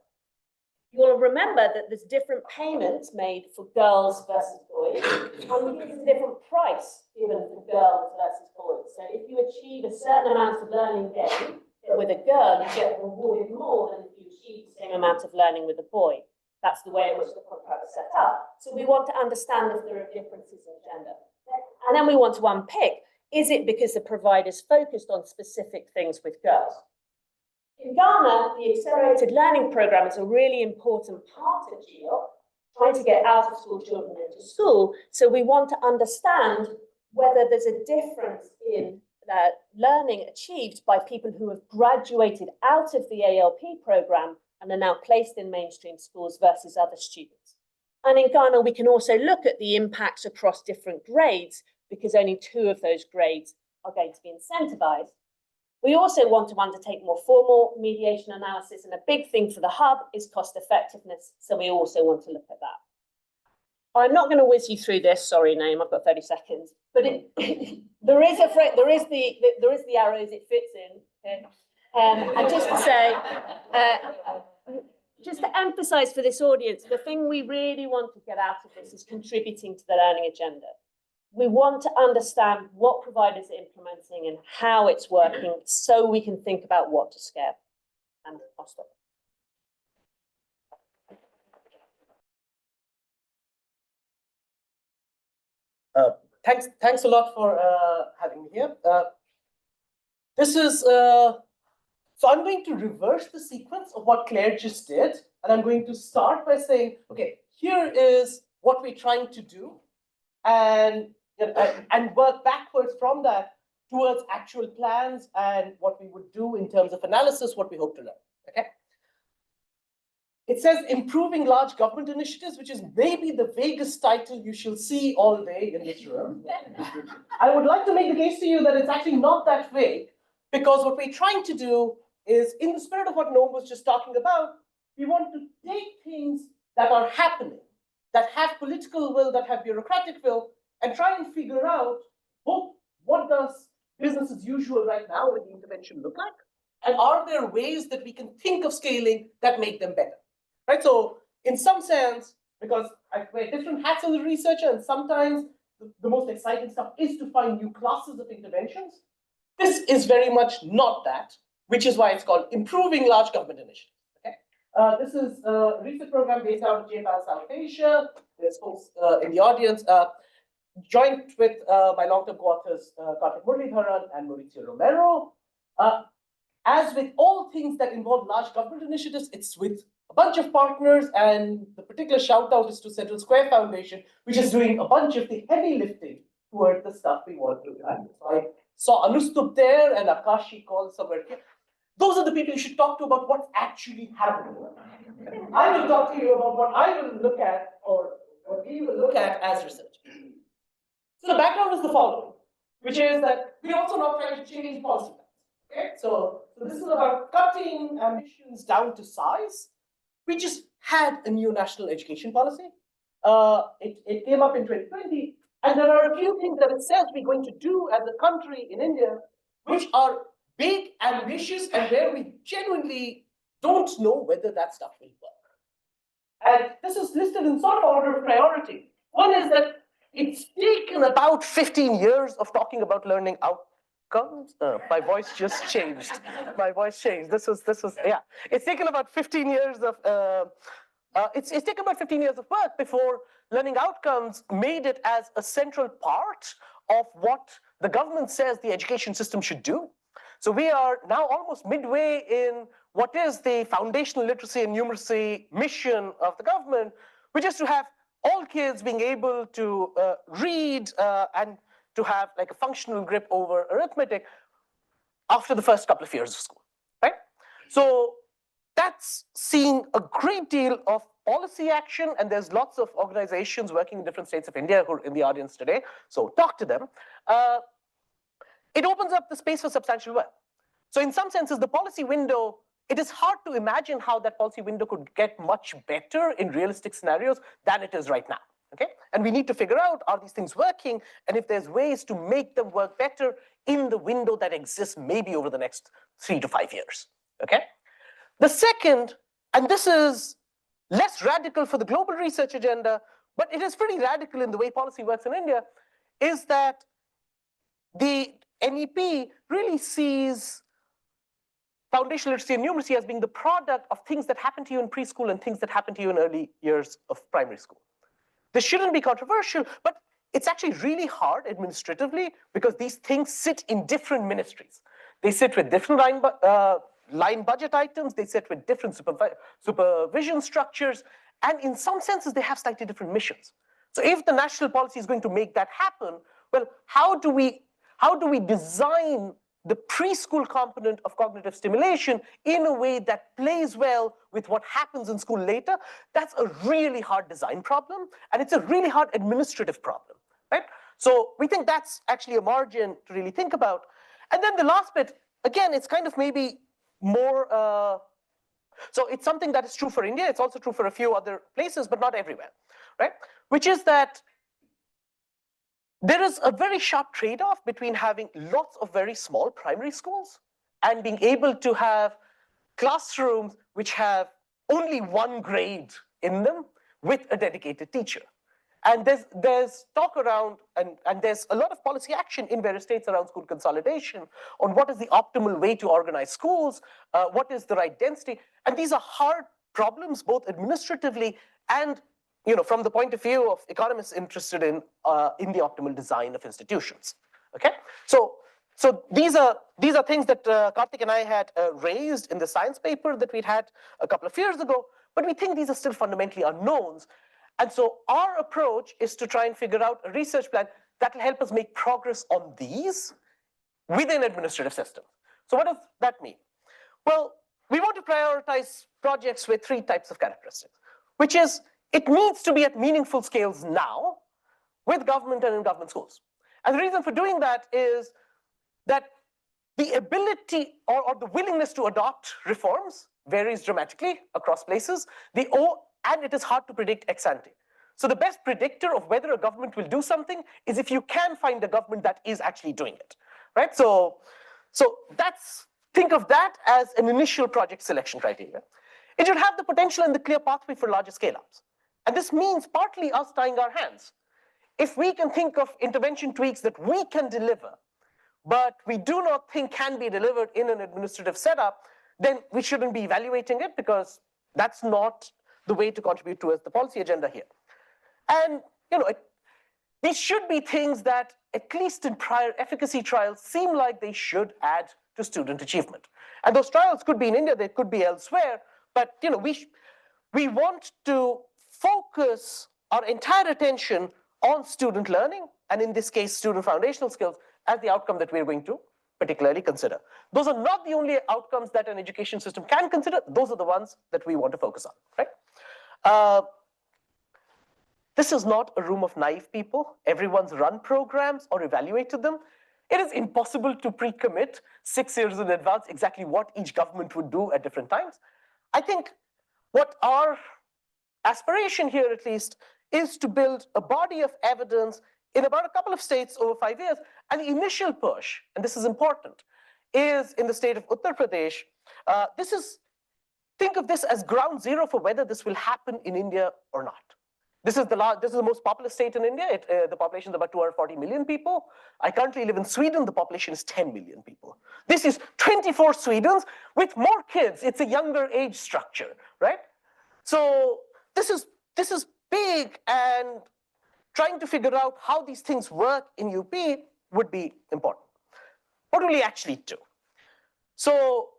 You'll remember that there's different payments made for girls versus boys, and there's a different price given for girls versus boys. So if you achieve a certain amount of learning gain with a girl, you get rewarded more than if you achieve the same amount of learning with a boy. That's the way in which the contract is set up. So we want to understand if there are differences in gender. And then we want to unpick, is it because the provider's focused on specific things with girls? In Ghana, the accelerated learning program is a really important part of GEO, trying to get out of school children into school. So we want to understand whether there's a difference in learning achieved by people who have graduated out of the ALP program and are now placed in mainstream schools versus other students. And in Ghana, we can also look at the impacts across different grades, because only 2 of those grades are going to be incentivized. We also want to undertake more formal mediation analysis, and a big thing for the hub is cost effectiveness. So we also want to look at that. I'm not going to whiz you through this. Sorry, Noam, I've got 30 seconds. But there is the arrows it fits in. Okay? And just to say, just to emphasize for this audience, the thing we really want to get out of this is contributing to the learning agenda. We want to understand what providers are implementing and how it's working so we can think about what to scale. And I'll stop. Thanks a lot for having me here. This is, so I'm going to reverse the sequence of what Claire just did. And I'm going to start by saying, okay, here is what we're trying to do. And work backwards from that towards actual plans and what we would do in terms of analysis, what we hope to learn. Okay. It says improving large government initiatives, which is maybe the vaguest title you shall see all day in this room. I would like to make the case to you that it's actually not that vague, because what we're trying to do is, in the spirit of what Noam was just talking about, we want to take things that are happening, that have political will, that have bureaucratic will, and try and figure out both what does business as usual right now with the intervention look like, and are there ways that we can think of scaling that make them better, right? So in some sense, because I wear different hats as a researcher, and sometimes the most exciting stuff is to find new classes of interventions. This is very much not that, which is why it's called improving large government initiatives. Okay, this is a research program based out of JPAL, South Asia. There's folks in the audience. Joined with my long-term co-authors, Karthik Muralidharan and Mauricio Romero. As with all things that involve large government initiatives, it's with a bunch of partners, and the particular shout out is to Central Square Foundation, which is doing a bunch of the heavy lifting toward the stuff we want to do. So I saw Anustup there and Akashi called somewhere here. Those are the people you should talk to about what's actually happening. I will talk to you about what I will look at, or what we will look at as research. So the background is the following, which is that we're also not trying to change policy plans. Okay, so this is about cutting ambitions down to size. We just had a new national education policy. It came up in 2020, and there are a few things that it says we're going to do as a country in India, which are big, ambitious, and where we genuinely don't know whether that stuff will work. And this is listed in sort of order of priority. One is that it's taken about 15 years of talking about learning outcomes. My voice just changed. My voice changed. This was, yeah. It's taken about 15 years of, it's taken about 15 years of work before learning outcomes made it as a central part of what the government says the education system should do. So we are now almost midway in what is the foundational literacy and numeracy mission of the government, which is to have all kids being able to read and to have like a functional grip over arithmetic after the first couple of years of school, right? So that's seen a great deal of policy action, and there's lots of organizations working in different states of India who are in the audience today, so talk to them. It opens up the space for substantial work. So in some senses, the policy window, it is hard to imagine how that policy window could get much better in realistic scenarios than it is right now, okay? And we need to figure out, are these things working? And if there's ways to make them work better in the window that exists maybe over the next 3 to 5 years, okay? The second, and this is less radical for the global research agenda, but it is pretty radical in the way policy works in India, is that the NEP really sees foundational literacy and numeracy as being the product of things that happen to you in preschool and things that happen to you in early years of primary school. This shouldn't be controversial, but it's actually really hard administratively because these things sit in different ministries. They sit with different line budget items, they sit with different supervision structures, and in some senses, they have slightly different missions. So if the national policy is going to make that happen, well, how do we design the preschool component of cognitive stimulation in a way that plays well with what happens in school later? That's a really hard design problem, and it's a really hard administrative problem, right? So we think that's actually a margin to really think about. And then the last bit again, it's kind of maybe more, so it's something that is true for India. It's also true for a few other places, but not everywhere, right? Which is that there is a very sharp trade-off between having lots of very small primary schools and being able to have classrooms which have only one grade in them with a dedicated teacher. And there's talk around, and there's a lot of policy action in various states around school consolidation on what is the optimal way to organize schools, what is the right density. And these are hard problems, both administratively and from the point of view of economists interested in the optimal design of institutions. Okay, so these are things that Karthik and I had raised in the science paper that we'd had a couple of years ago, but we think these are still fundamentally unknowns. And so our approach is to try and figure out a research plan that will help us make progress on these within administrative systems. So what does that mean? Well, we want to prioritize projects with 3 types of characteristics, which is it needs to be at meaningful scales now with government and in government schools. And the reason for doing that is that the ability or the willingness to adopt reforms varies dramatically across places. And it is hard to predict ex ante. So the best predictor of whether a government will do something is if you can find a government that is actually doing it, right? So think of that as an initial project selection criteria. It should have the potential and the clear pathway for larger scale-ups. And this means partly us tying our hands. If we can think of intervention tweaks that we can deliver, but we do not think can be delivered in an administrative setup, then we shouldn't be evaluating it because that's not the way to contribute towards the policy agenda here. And these should be things that, at least in prior efficacy trials, seem like they should add to student achievement. And those trials could be in India, they could be elsewhere, but we want to focus our entire attention on student learning, and in this case, student foundational skills, as the outcome that we're going to particularly consider. Those are not the only outcomes that an education system can consider. Those are the ones that we want to focus on, right? This is not a room of naive people. Everyone's run programs or evaluated them. It is impossible to pre-commit 6 years in advance exactly what each government would do at different times. I think what our aspiration here, at least, is to build a body of evidence in about a couple of states over 5 years. And the initial push, and this is important, is in the state of Uttar Pradesh. Think of this as ground zero for whether this will happen in India or not. This is the most populous state in India. The population is about 240 million people. I currently live in Sweden. The population is 10 million people. This is 24 Swedens with more kids. It's a younger age structure, right? So this is big, and trying to figure out how these things work in UP would be important. What will we actually do? So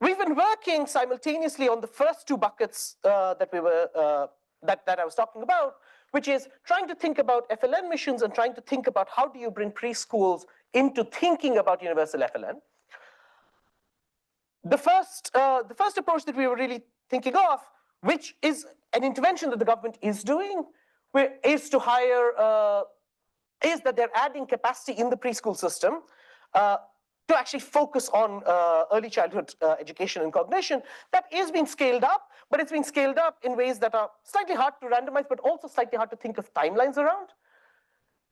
we've been working simultaneously on the first 2 buckets that I was talking about, which is trying to think about FLN missions and trying to think about how do you bring preschools into thinking about universal FLN. The first approach that we were really thinking of, which is an intervention that the government is doing, is that they're adding capacity in the preschool system to actually focus on early childhood education and cognition. That is being scaled up, but it's being scaled up in ways that are slightly hard to randomize, but also slightly hard to think of timelines around.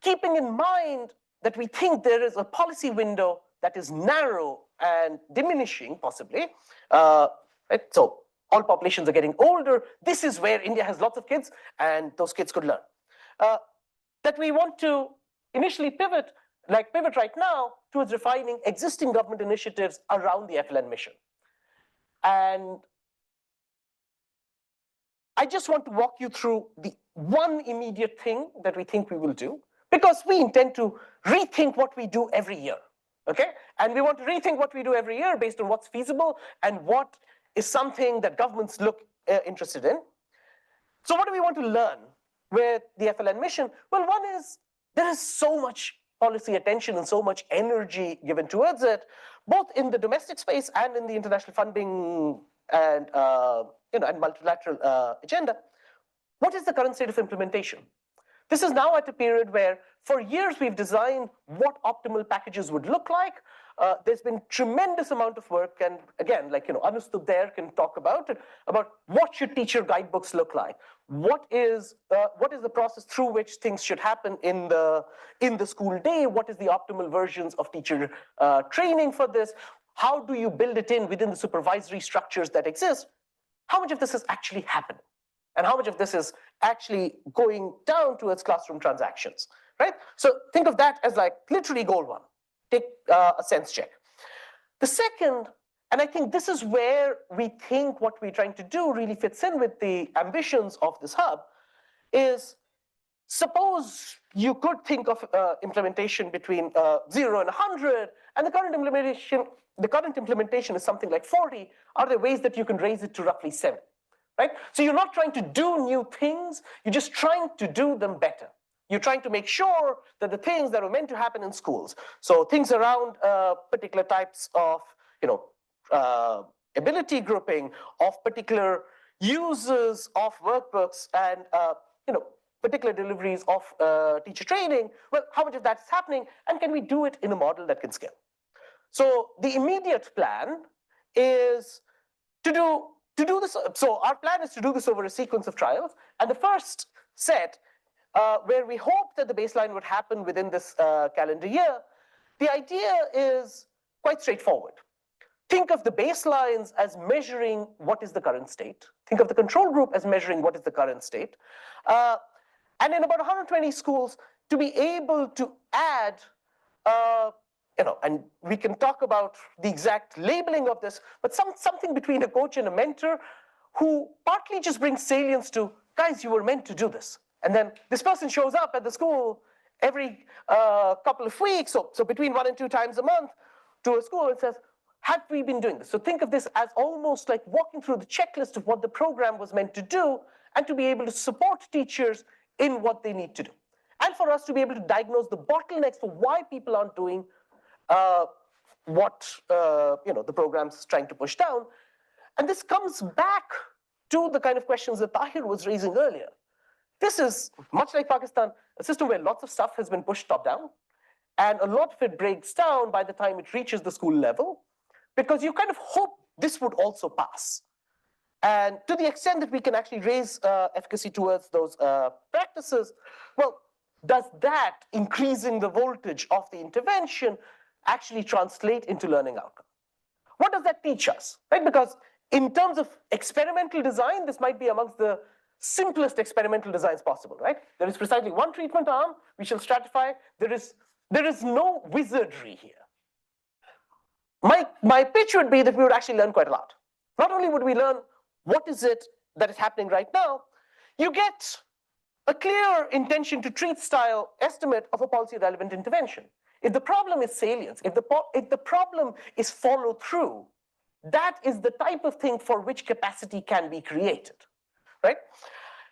Keeping in mind that we think there is a policy window that is narrow and diminishing, possibly. Right? So all populations are getting older. This is where India has lots of kids, and those kids could learn. That we want to initially pivot right now towards refining existing government initiatives around the FLN mission. And I just want to walk you through the one immediate thing that we think we will do, because we intend to rethink what we do every year, okay? And we want to rethink what we do every year based on what's feasible and what is something that governments look interested in. So what do we want to learn with the FLN mission? Well, one is there is so much policy attention and so much energy given towards it, both in the domestic space and in the international funding and and multilateral agenda. What is the current state of implementation? This is now at a period where, for years, we've designed what optimal packages would look like. there's been tremendous amount of work, and again, like, Anustub there can talk about it, about what should teacher guidebooks look like? What is the process through which things should happen in the school day? What is the optimal versions of teacher training for this? How do you build it in within the supervisory structures that exist? How much of this is actually happening? And how much of this is actually going down towards classroom transactions, right? So think of that as like literally goal one. Take a sense check. The second, and I think this is where we think what we're trying to do really fits in with the ambitions of this hub, is suppose you could think of implementation between 0 and 100, and the current implementation is something like 40. Are there ways that you can raise it to roughly 7? Right? So you're not trying to do new things, you're just trying to do them better. You're trying to make sure that the things that are meant to happen in schools, so things around particular types of ability grouping, of particular uses of workbooks, and particular deliveries of teacher training, well, how much of that is happening, and can we do it in a model that can scale? So the immediate plan is to do this. So our plan is to do this over a sequence of trials. And the first set, where we hope that the baseline would happen within this calendar year, the idea is quite straightforward. Think of the baselines as measuring what is the current state. Think of the control group as measuring what is the current state. And in about 120 schools, to be able to add and we can talk about the exact labeling of this, but something between a coach and a mentor who partly just brings salience to, guys, you were meant to do this. And then this person shows up at the school every couple of weeks, so between 1 and 2 times a month to a school and says, have we been doing this? So think of this as almost like walking through the checklist of what the program was meant to do, and to be able to support teachers in what they need to do. And for us to be able to diagnose the bottlenecks for why people aren't doing what the program's trying to push down. And this comes back to the kind of questions that Tahir was raising earlier. This is, much like Pakistan, a system where lots of stuff has been pushed top-down, and a lot of it breaks down by the time it reaches the school level, because you kind of hope this would also pass. And to the extent that we can actually raise efficacy towards those practices, well, does that increasing the voltage of the intervention actually translate into learning outcome? What does that teach us, right? Because in terms of experimental design, this might be amongst the simplest experimental designs possible, right? There is precisely one treatment arm, we shall stratify. There is no wizardry here. My pitch would be that we would actually learn quite a lot. Not only would we learn what is it that is happening right now, you get a clear intention to treat style estimate of a policy relevant intervention. If the problem is salience, if the problem is follow through, that is the type of thing for which capacity can be created, right?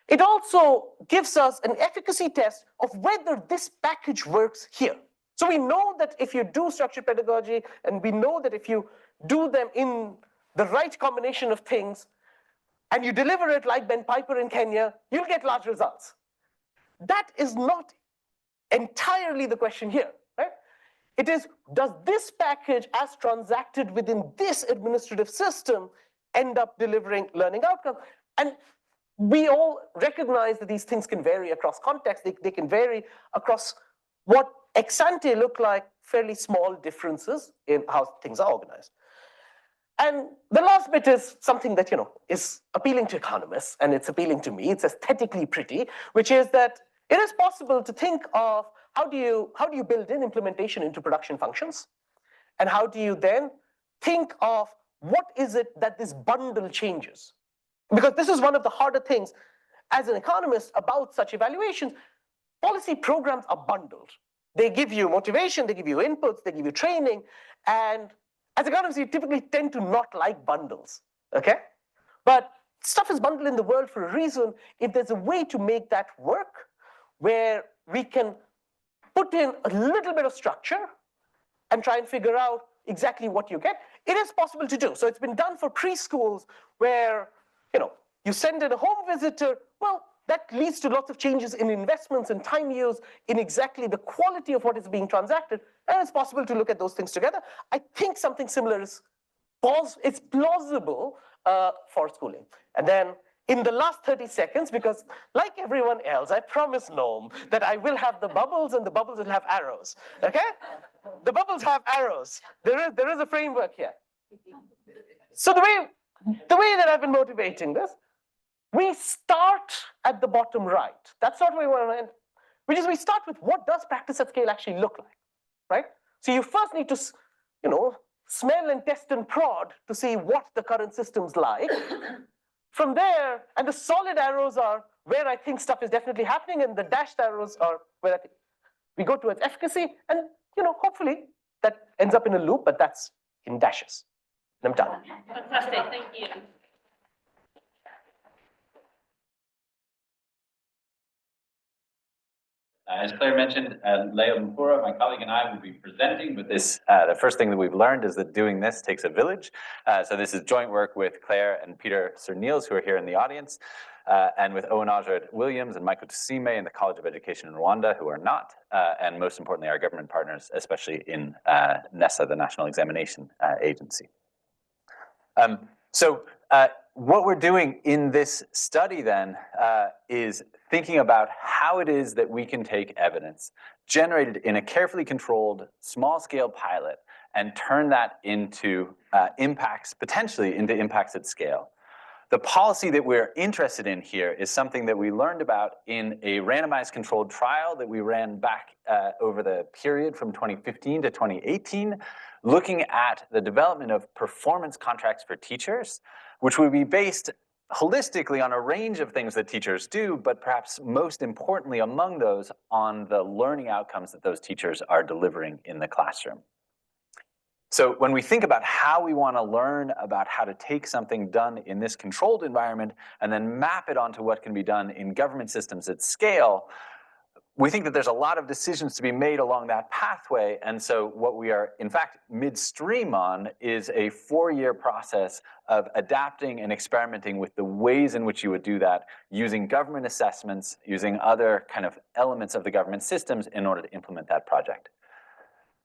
It also gives us an efficacy test of whether this package works here. So we know that if you do structured pedagogy, and we know that if you do them in the right combination of things, and you deliver it like Ben Piper in Kenya, you'll get large results. That is not entirely the question here, right? It is, does this package as transacted within this administrative system end up delivering learning outcomes? And we all recognize that these things can vary across context. They can vary across what ex ante look like fairly small differences in how things are organized. And the last bit is something that, is appealing to economists, and it's appealing to me. It's aesthetically pretty, which is that it is possible to think of how do you build in implementation into production functions, and how do you then think of what is it that this bundle changes? Because this is one of the harder things as an economist about such evaluations. Policy programs are bundled. They give you motivation, they give you inputs, they give you training, and as economists, you typically tend to not like bundles, okay? But stuff is bundled in the world for a reason. If there's a way to make that work, where we can put in a little bit of structure and try and figure out exactly what you get, it is possible to do. So it's been done for preschools where, you send in a home visitor. Well, that leads to lots of changes in investments and time use in exactly the quality of what is being transacted. And it's possible to look at those things together. I think something similar is it's plausible for schooling. And then in the last 30 seconds, because like everyone else, I promised Noam that I will have the bubbles and the bubbles will have arrows, okay? The bubbles have arrows. There is a framework here. So the way that I've been motivating this, we start at the bottom right. That's not where we want to end, which is we start with what does practice at scale actually look like, right? So you first need to, smell and test and prod to see what the current system's like. From there, and the solid arrows are where I think stuff is definitely happening, and the dashed arrows are where I think we go towards efficacy, and hopefully that ends up in a loop, but that's in dashes. I'm done. Fantastic, thank you. As Claire mentioned, Leo Mfura, my colleague, and I will be presenting with this. The first thing that we've learned is that doing this takes a village. So this is joint work with Clare and Peter Sir-Niels, who are here in the audience, and with Owen Williams and Michael Tusime in the College of Education in Rwanda, who are not, and most importantly, our government partners, especially in NESA, the National Examination Agency. What we're doing in this study then is thinking about how it is that we can take evidence generated in a carefully controlled small-scale pilot and turn that into potentially into impacts at scale. The policy that we're interested in here is something that we learned about in a randomized controlled trial that we ran back over the period from 2015 to 2018, looking at the development of performance contracts for teachers, which would be based holistically on a range of things that teachers do, but perhaps most importantly among those on the learning outcomes that those teachers are delivering in the classroom. So when we think about how we want to learn about how to take something done in this controlled environment and then map it onto what can be done in government systems at scale, we think that there's a lot of decisions to be made along that pathway. And so what we are, in fact, midstream on is a 4-year process of adapting and experimenting with the ways in which you would do that, using government assessments, using other kind of elements of the government systems in order to implement that project.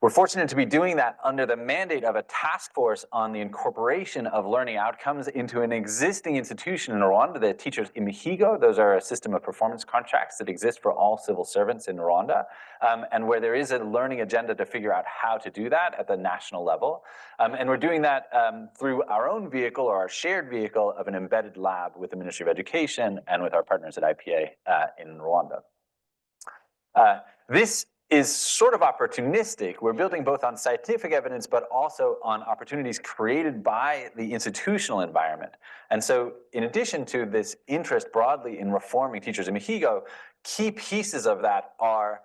We're fortunate to be doing that under the mandate of a task force on the incorporation of learning outcomes into an existing institution in Rwanda, the Teachers Imihigo. Those are a system of performance contracts that exist for all civil servants in Rwanda, and where there is a learning agenda to figure out how to do that at the national level. And we're doing that through our own vehicle or our shared vehicle of an embedded lab with the Ministry of Education and with our partners at IPA in Rwanda. This is sort of opportunistic. We're building both on scientific evidence, but also on opportunities created by the institutional environment. And so in addition to this interest broadly in reforming Teachers Imihigo, key pieces of that are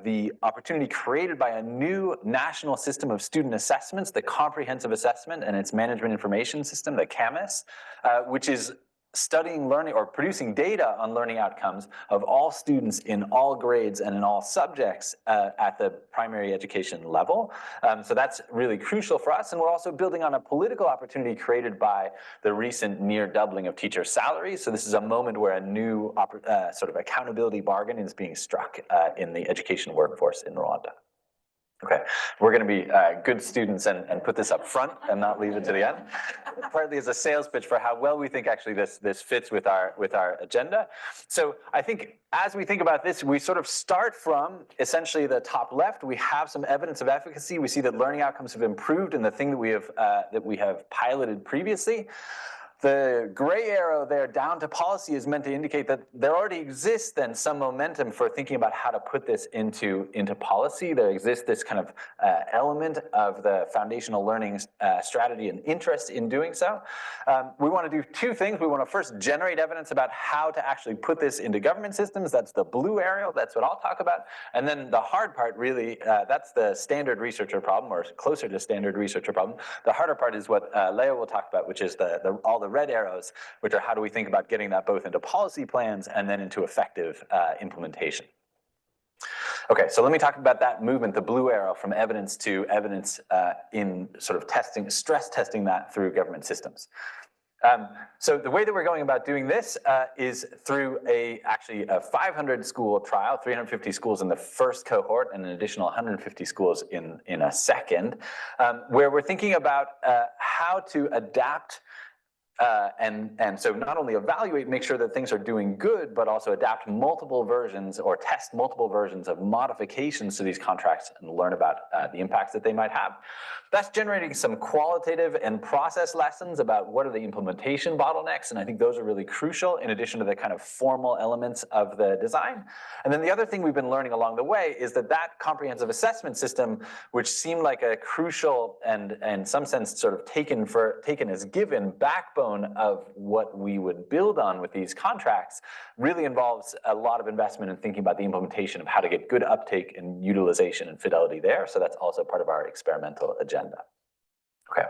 the opportunity created by a new national system of student assessments, the Comprehensive Assessment and its Management Information System, the CAMIS, which is studying learning or producing data on learning outcomes of all students in all grades and in all subjects at the primary education level. So that's really crucial for us. And we're also building on a political opportunity created by the recent near doubling of teacher salaries. So this is a moment where a new sort of accountability bargain is being struck in the education workforce in Rwanda. Okay, we're going to be good students and put this up front and not leave it to the end, partly as a sales pitch for how well we think actually this fits with our agenda. So I think as we think about this, we sort of start from essentially the top left. We have some evidence of efficacy. We see that learning outcomes have improved in the thing that we have piloted previously. The gray arrow there down to policy is meant to indicate that there already exists then some momentum for thinking about how to put this into policy. There exists this kind of element of the foundational learning strategy and interest in doing so. We want to do two things. We want to first generate evidence about how to actually put this into government systems. That's the blue arrow. That's what I'll talk about. And then the hard part really, that's the standard researcher problem, or closer to standard researcher problem. The harder part is what Leo will talk about, which is all the red arrows, which are how do we think about getting that both into policy plans and then into effective implementation. Okay, so let me talk about that movement, the blue arrow, from evidence to evidence in sort of stress testing that through government systems. So the way that we're going about doing this is through actually a 500 school trial, 350 schools in the first cohort and an additional 150 schools in a second, where we're thinking about how to adapt and so not only evaluate, make sure that things are doing good, but also adapt multiple versions or test multiple versions of modifications to these contracts and learn about the impacts that they might have. That's generating some qualitative and process lessons about what are the implementation bottlenecks, and I think those are really crucial in addition to the kind of formal elements of the design. And then the other thing we've been learning along the way is that that comprehensive assessment system, which seemed like a crucial and in some sense sort of taken as given backbone of what we would build on with these contracts, really involves a lot of investment in thinking about the implementation of how to get good uptake and utilization and fidelity there. So that's also part of our experimental agenda. Okay,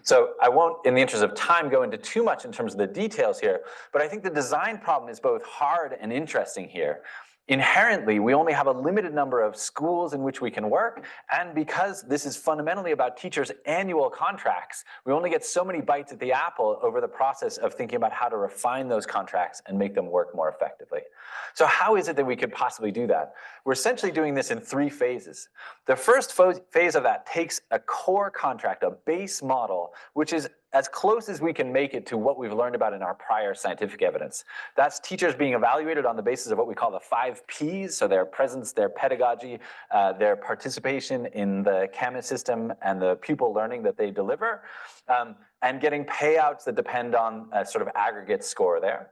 so I won't, in the interest of time, go into too much in terms of the details here, but I think the design problem is both hard and interesting here. Inherently, we only have a limited number of schools in which we can work, and because this is fundamentally about teachers' annual contracts, we only get so many bites at the apple over the process of thinking about how to refine those contracts and make them work more effectively. So how is it that we could possibly do that? We're essentially doing this in 3 phases. The first phase of that takes a core contract, a base model, which is as close as we can make it to what we've learned about in our prior scientific evidence. That's teachers being evaluated on the basis of what we call the 5 Ps, so their presence, their pedagogy, their participation in the CAMIS system, and the pupil learning that they deliver, and getting payouts that depend on a sort of aggregate score there.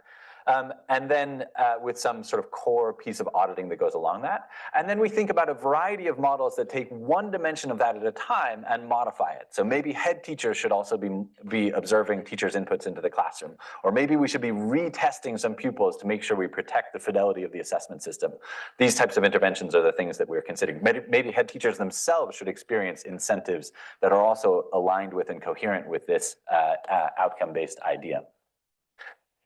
And then with some sort of core piece of auditing that goes along that. And then we think about a variety of models that take one dimension of that at a time and modify it. So maybe head teachers should also be observing teachers' inputs into the classroom. Or maybe we should be retesting some pupils to make sure we protect the fidelity of the assessment system. These types of interventions are the things that we're considering. Maybe head teachers themselves should experience incentives that are also aligned with and coherent with this outcome-based idea.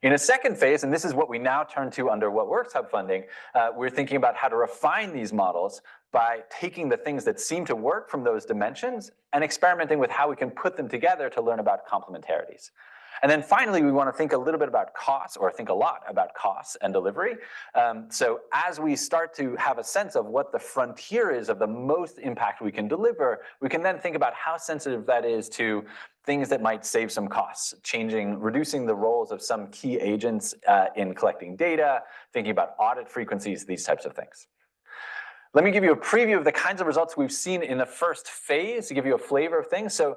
In a second phase, and this is what we now turn to under What Works Hub funding, we're thinking about how to refine these models by taking the things that seem to work from those dimensions and experimenting with how we can put them together to learn about complementarities. And then finally, we want to think a little bit about costs, or think a lot about costs and delivery. So as we start to have a sense of what the frontier is of the most impact we can deliver, we can then think about how sensitive that is to things that might save some costs, reducing the roles of some key agents in collecting data, thinking about audit frequencies, these types of things. Let me give you a preview of the kinds of results we've seen in the first phase to give you a flavor of things. So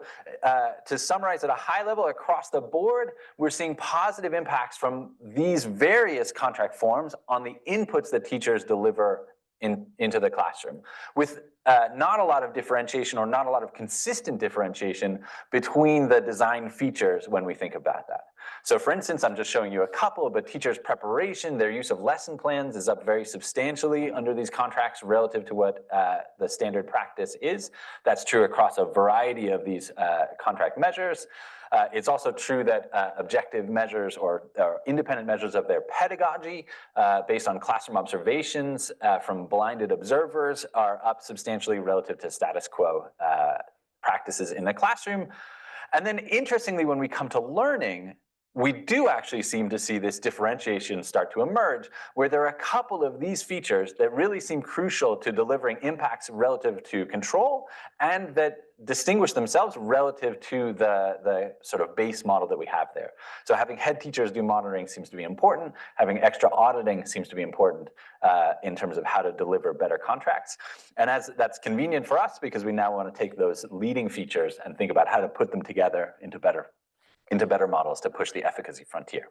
to summarize at a high level across the board, we're seeing positive impacts from these various contract forms on the inputs that teachers deliver into the classroom, with not a lot of differentiation or not a lot of consistent differentiation between the design features when we think about that. So for instance, I'm just showing you a couple, but teachers' preparation, their use of lesson plans is up very substantially under these contracts relative to what the standard practice is. That's true across a variety of these contract measures. It's also true that objective measures or independent measures of their pedagogy based on classroom observations from blinded observers are up substantially relative to status quo practices in the classroom. And then interestingly, when we come to learning, we do actually seem to see this differentiation start to emerge, where there are a couple of these features that really seem crucial to delivering impacts relative to control and that distinguish themselves relative to the sort of base model that we have there. So having head teachers do monitoring seems to be important. Having extra auditing seems to be important in terms of how to deliver better contracts. And as that's convenient for us because we now want to take those leading features and think about how to put them together into better models to push the efficacy frontier.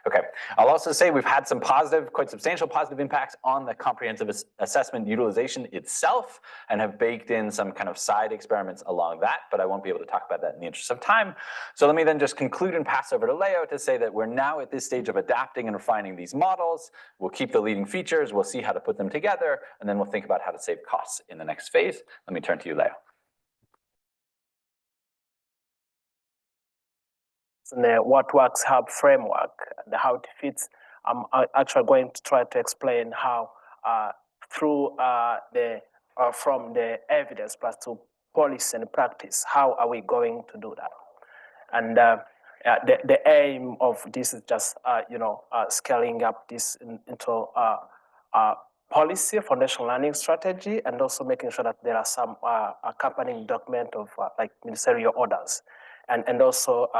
Okay, I'll also say we've had some positive, quite substantial positive impacts on the comprehensive assessment utilization itself and have baked in some kind of side experiments along that, but I won't be able to talk about that in the interest of time. So let me then just conclude and pass over to Leo to say that we're now at this stage of adapting and refining these models. We'll keep the leading features, we'll see how to put them together, and then we'll think about how to save costs in the next phase. Let me turn to you, Leo. The What Works Hub framework and how it fits. I'm actually going to try to explain how through from the evidence plus to policy and practice, how are we going to do that? And the aim of this is just, scaling up this into policy, foundational learning strategy, and also making sure that there are some accompanying document of like ministerial orders, and also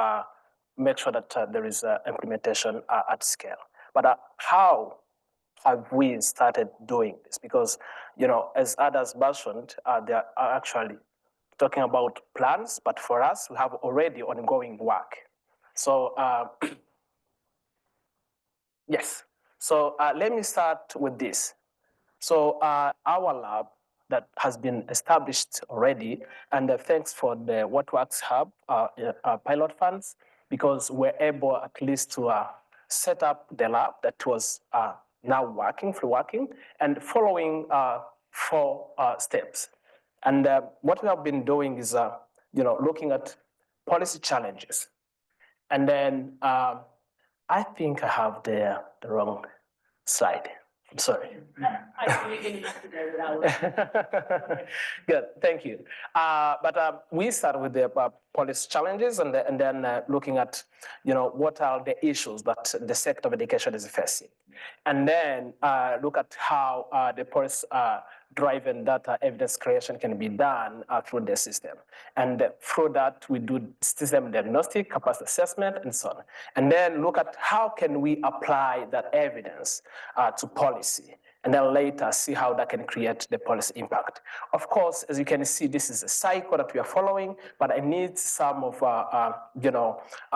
make sure that there is implementation at scale. But how have we started doing this? Because, as others mentioned, they are actually talking about plans, but for us, we have already ongoing work. So, yes. So let me start with this. So our lab that has been established already, and thanks for the What Works Hub pilot funds, because we're able at least to set up the lab that was now fully working, and following 4 steps. And what we have been doing is, looking at policy challenges. And then I think I have the wrong slide. I'm sorry. I didn't have to go without. Good, thank you. But we start with the policy challenges, and then looking at, what are the issues that the sector of education is facing, and then look at how the policy-driven data evidence creation can be done through the system. And through that, we do system diagnostic, capacity assessment, and so on. And then look at how can we apply that evidence to policy, and then later see how that can create the policy impact. Of course, as you can see, this is a cycle that we are following, but I need some of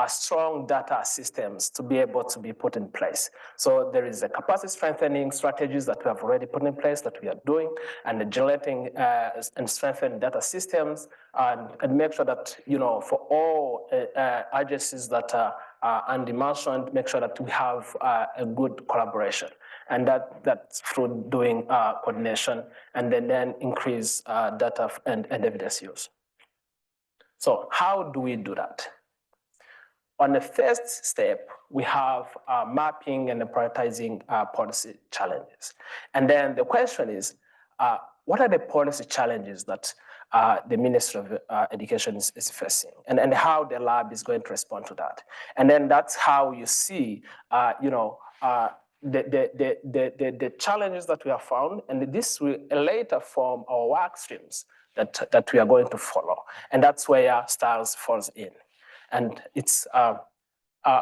strong data systems to be able to be put in place. So there is a capacity strengthening strategies that we have already put in place that we are doing, and generating and strengthening data systems, and make sure that, for all agencies that Andy mentioned, make sure that we have a good collaboration. And that's through doing coordination, and then increase data and evidence use. So how do we do that? On the first step, we have mapping and prioritizing policy challenges. And then the question is, what are the policy challenges that the Ministry of Education is facing, and how the lab is going to respond to that? And then that's how you see, the challenges that we have found, and this will later form our work streams that we are going to follow. And that's where STARS falls in. And it's, I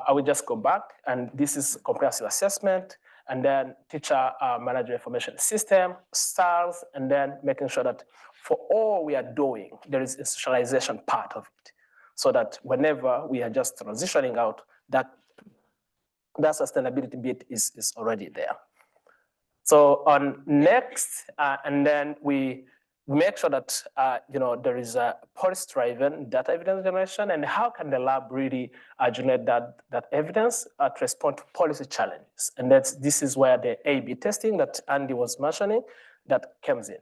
will just go back, and this is comprehensive assessment, and then teacher manager information system, STARS, and then making sure that for all we are doing, there is a socialization part of it, so that whenever we are just transitioning out, that sustainability bit is already there. So on next, and then we make sure that there is a policy-driven data evidence generation, and how can the lab really generate that evidence to respond to policy challenges. And this is where the A/B testing that Andy was mentioning that comes in.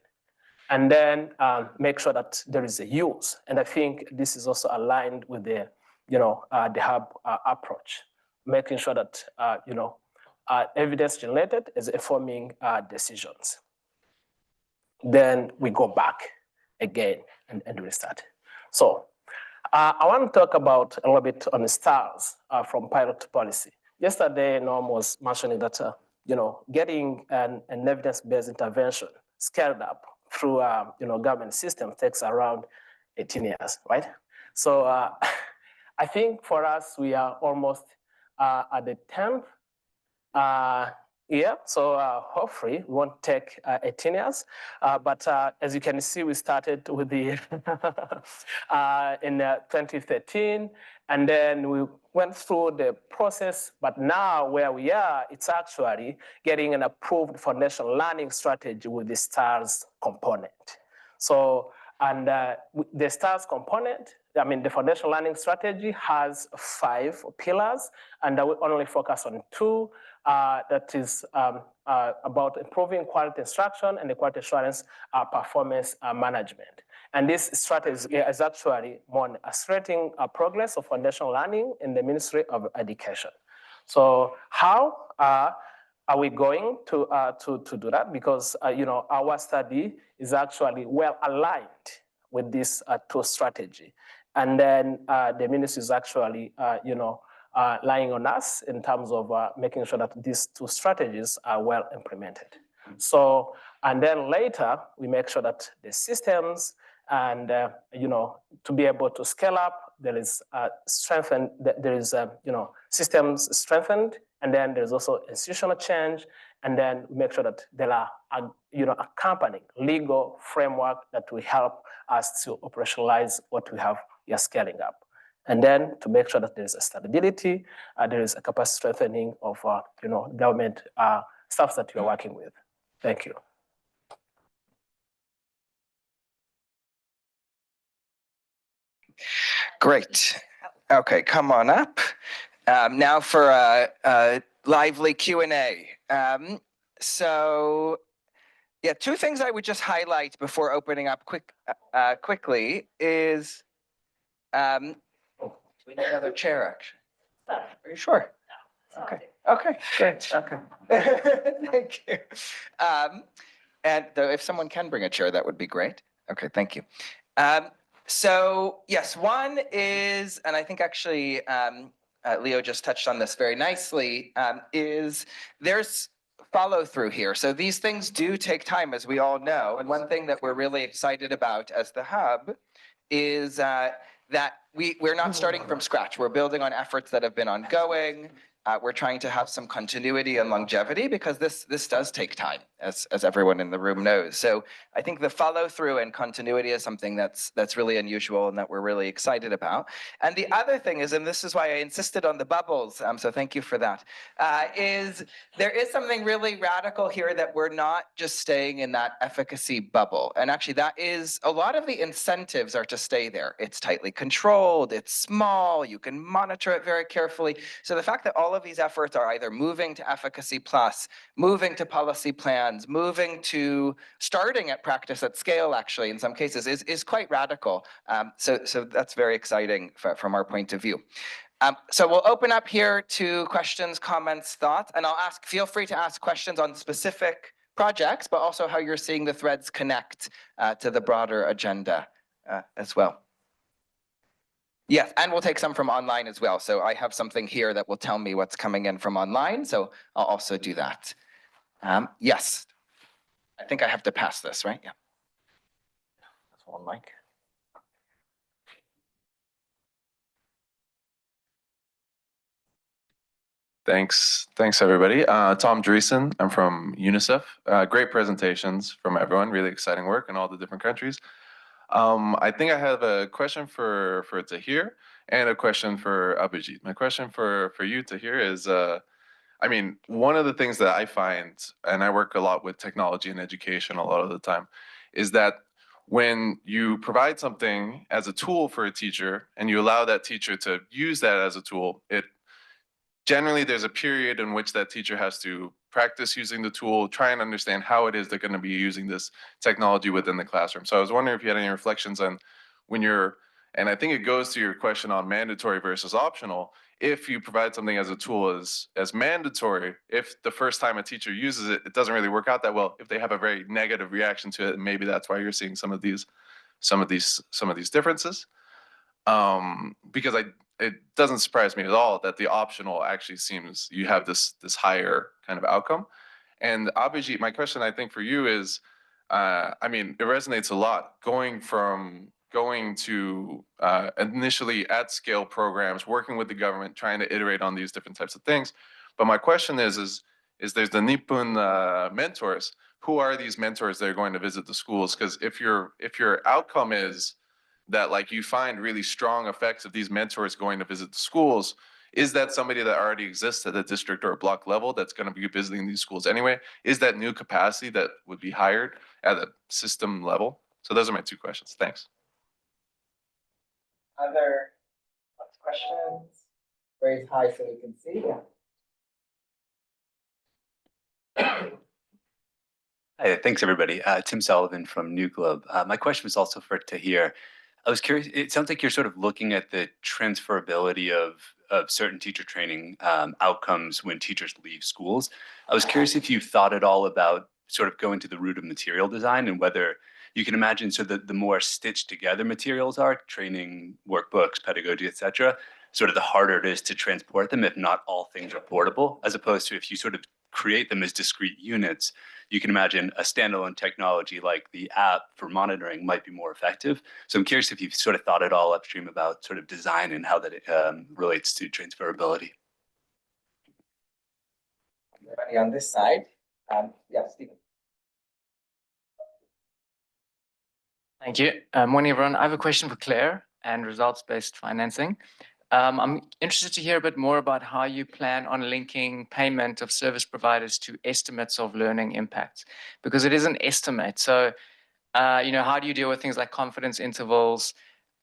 And then make sure that there is a use. And I think this is also aligned with the hub approach, making sure that evidence generated is informing decisions. Then we go back again and restart. So I want to talk about a little bit on the STARS from pilot to policy. Yesterday, Noam was mentioning that getting an evidence-based intervention scaled up through government system takes around 18 years, right? So I think for us, we are almost at the 10th year, so hopefully it won't take 18 years. But as you can see, we started with the in 2013, and then we went through the process. But now where we are, it's actually getting an approved foundational learning strategy with the STARS component. So, and the STARS component, the foundational learning strategy has 5 pillars, and I will only focus on 2. That is about improving quality instruction and the quality assurance performance management. And this strategy is actually more accelerating progress of foundational learning in the Ministry of Education. So how are we going to do that? Because our study is actually well aligned with this 2 strategy. And then the ministry is actually, lying on us in terms of making sure that these two strategies are well implemented. So, and then later we make sure that the systems and to be able to scale up, there is strengthened. There is systems strengthened, and then there's also institutional change, and then make sure that there are accompanying legal framework that will help us to operationalize what we are scaling up. And then to make sure that there is a stability, there is a capacity strengthening of government staff that you are working with. Thank you. Great. Okay, come on up. Now for a lively Q&A. So, yeah, two things I would just highlight before opening up quickly is, we need another chair, actually. Are you sure? Okay. Okay. Great. Okay. Thank you. And if someone can bring a chair, that would be great. Okay. Thank you. So yes, one is, and I think actually Leo just touched on this very nicely, is there's follow through here. So these things do take time, as we all know. And one thing that we're really excited about as the hub is that we're not starting from scratch. We're building on efforts that have been ongoing. We're trying to have some continuity and longevity because this does take time, as everyone in the room knows. So I think the follow through and continuity is something that's really unusual and that we're really excited about. And the other thing is, and this is why I insisted on the bubbles, so thank you for that, is there is something really radical here that we're not just staying in that efficacy bubble. And actually that is, a lot of the incentives are to stay there. It's tightly controlled, it's small, you can monitor it very carefully. So the fact that all of these efforts are either moving to efficacy plus, moving to policy plans, moving to starting at practice at scale, actually, in some cases, is quite radical. So that's very exciting from our point of view. So we'll open up here to questions, comments, thoughts, and feel free to ask questions on specific projects, but also how you're seeing the threads connect to the broader agenda as well. Yes, and we'll take some from online as well. So I have something here that will tell me what's coming in from online, so I'll also do that. Yes, I think I have to pass this, right? Yeah. That's one mic. Thanks everybody. Tom Dreesen, I'm from UNICEF. Great presentations from everyone, really exciting work in all the different countries. I think I have a question for Tahir and a question for Abhijeet. My question for you, Tahir, is, I mean, one of the things that I find, and I work a lot with technology and education a lot of the time, is that when you provide something as a tool for a teacher and you allow that teacher to use that as a tool, generally there's a period in which that teacher has to practice using the tool, try and understand how it is they're going to be using this technology within the classroom. So I was wondering if you had any reflections on when and I think it goes to your question on mandatory versus optional, if you provide something as a tool as mandatory, if the first time a teacher uses it, it doesn't really work out that well, if they have a very negative reaction to it, and maybe that's why you're seeing some of these differences. Because it doesn't surprise me at all that the optional actually seems you have this higher kind of outcome. And Abhijeet, my question I think for you is, I mean, it resonates a lot going to initially at scale programs, working with the government, trying to iterate on these different types of things. But my question is there's the Nipun mentors. Who are these mentors that are going to visit the schools? Because if your outcome is that like you find really strong effects of these mentors going to visit the schools, is that somebody that already exists at a district or a block level that's going to be visiting these schools anyway? Is that new capacity that would be hired at a system level? So those are my two questions. Thanks. Other questions? Raise high so we can see. Yeah. Hi, thanks everybody. Tim Sullivan from New Globe. My question was also for Tahir. I was curious, it sounds like you're sort of looking at the transferability of certain teacher training outcomes when teachers leave schools. I was curious if you thought at all about sort of going to the root of material design and whether, you can imagine so that the more stitched together materials are, training workbooks, pedagogy, etc., sort of the harder it is to transport them if not all things are portable, as opposed to if you sort of create them as discrete units, you can imagine a standalone technology like the app for monitoring might be more effective. So I'm curious if you've sort of thought at all upstream about sort of design and how that relates to transferability. Everybody on this side? Yeah, Stephen. Thank you. Morning, everyone. I have a question for Clare and results-based financing. I'm interested to hear a bit more about how you plan on linking payment of service providers to estimates of learning impacts, because it is an estimate. So, how do you deal with things like confidence intervals?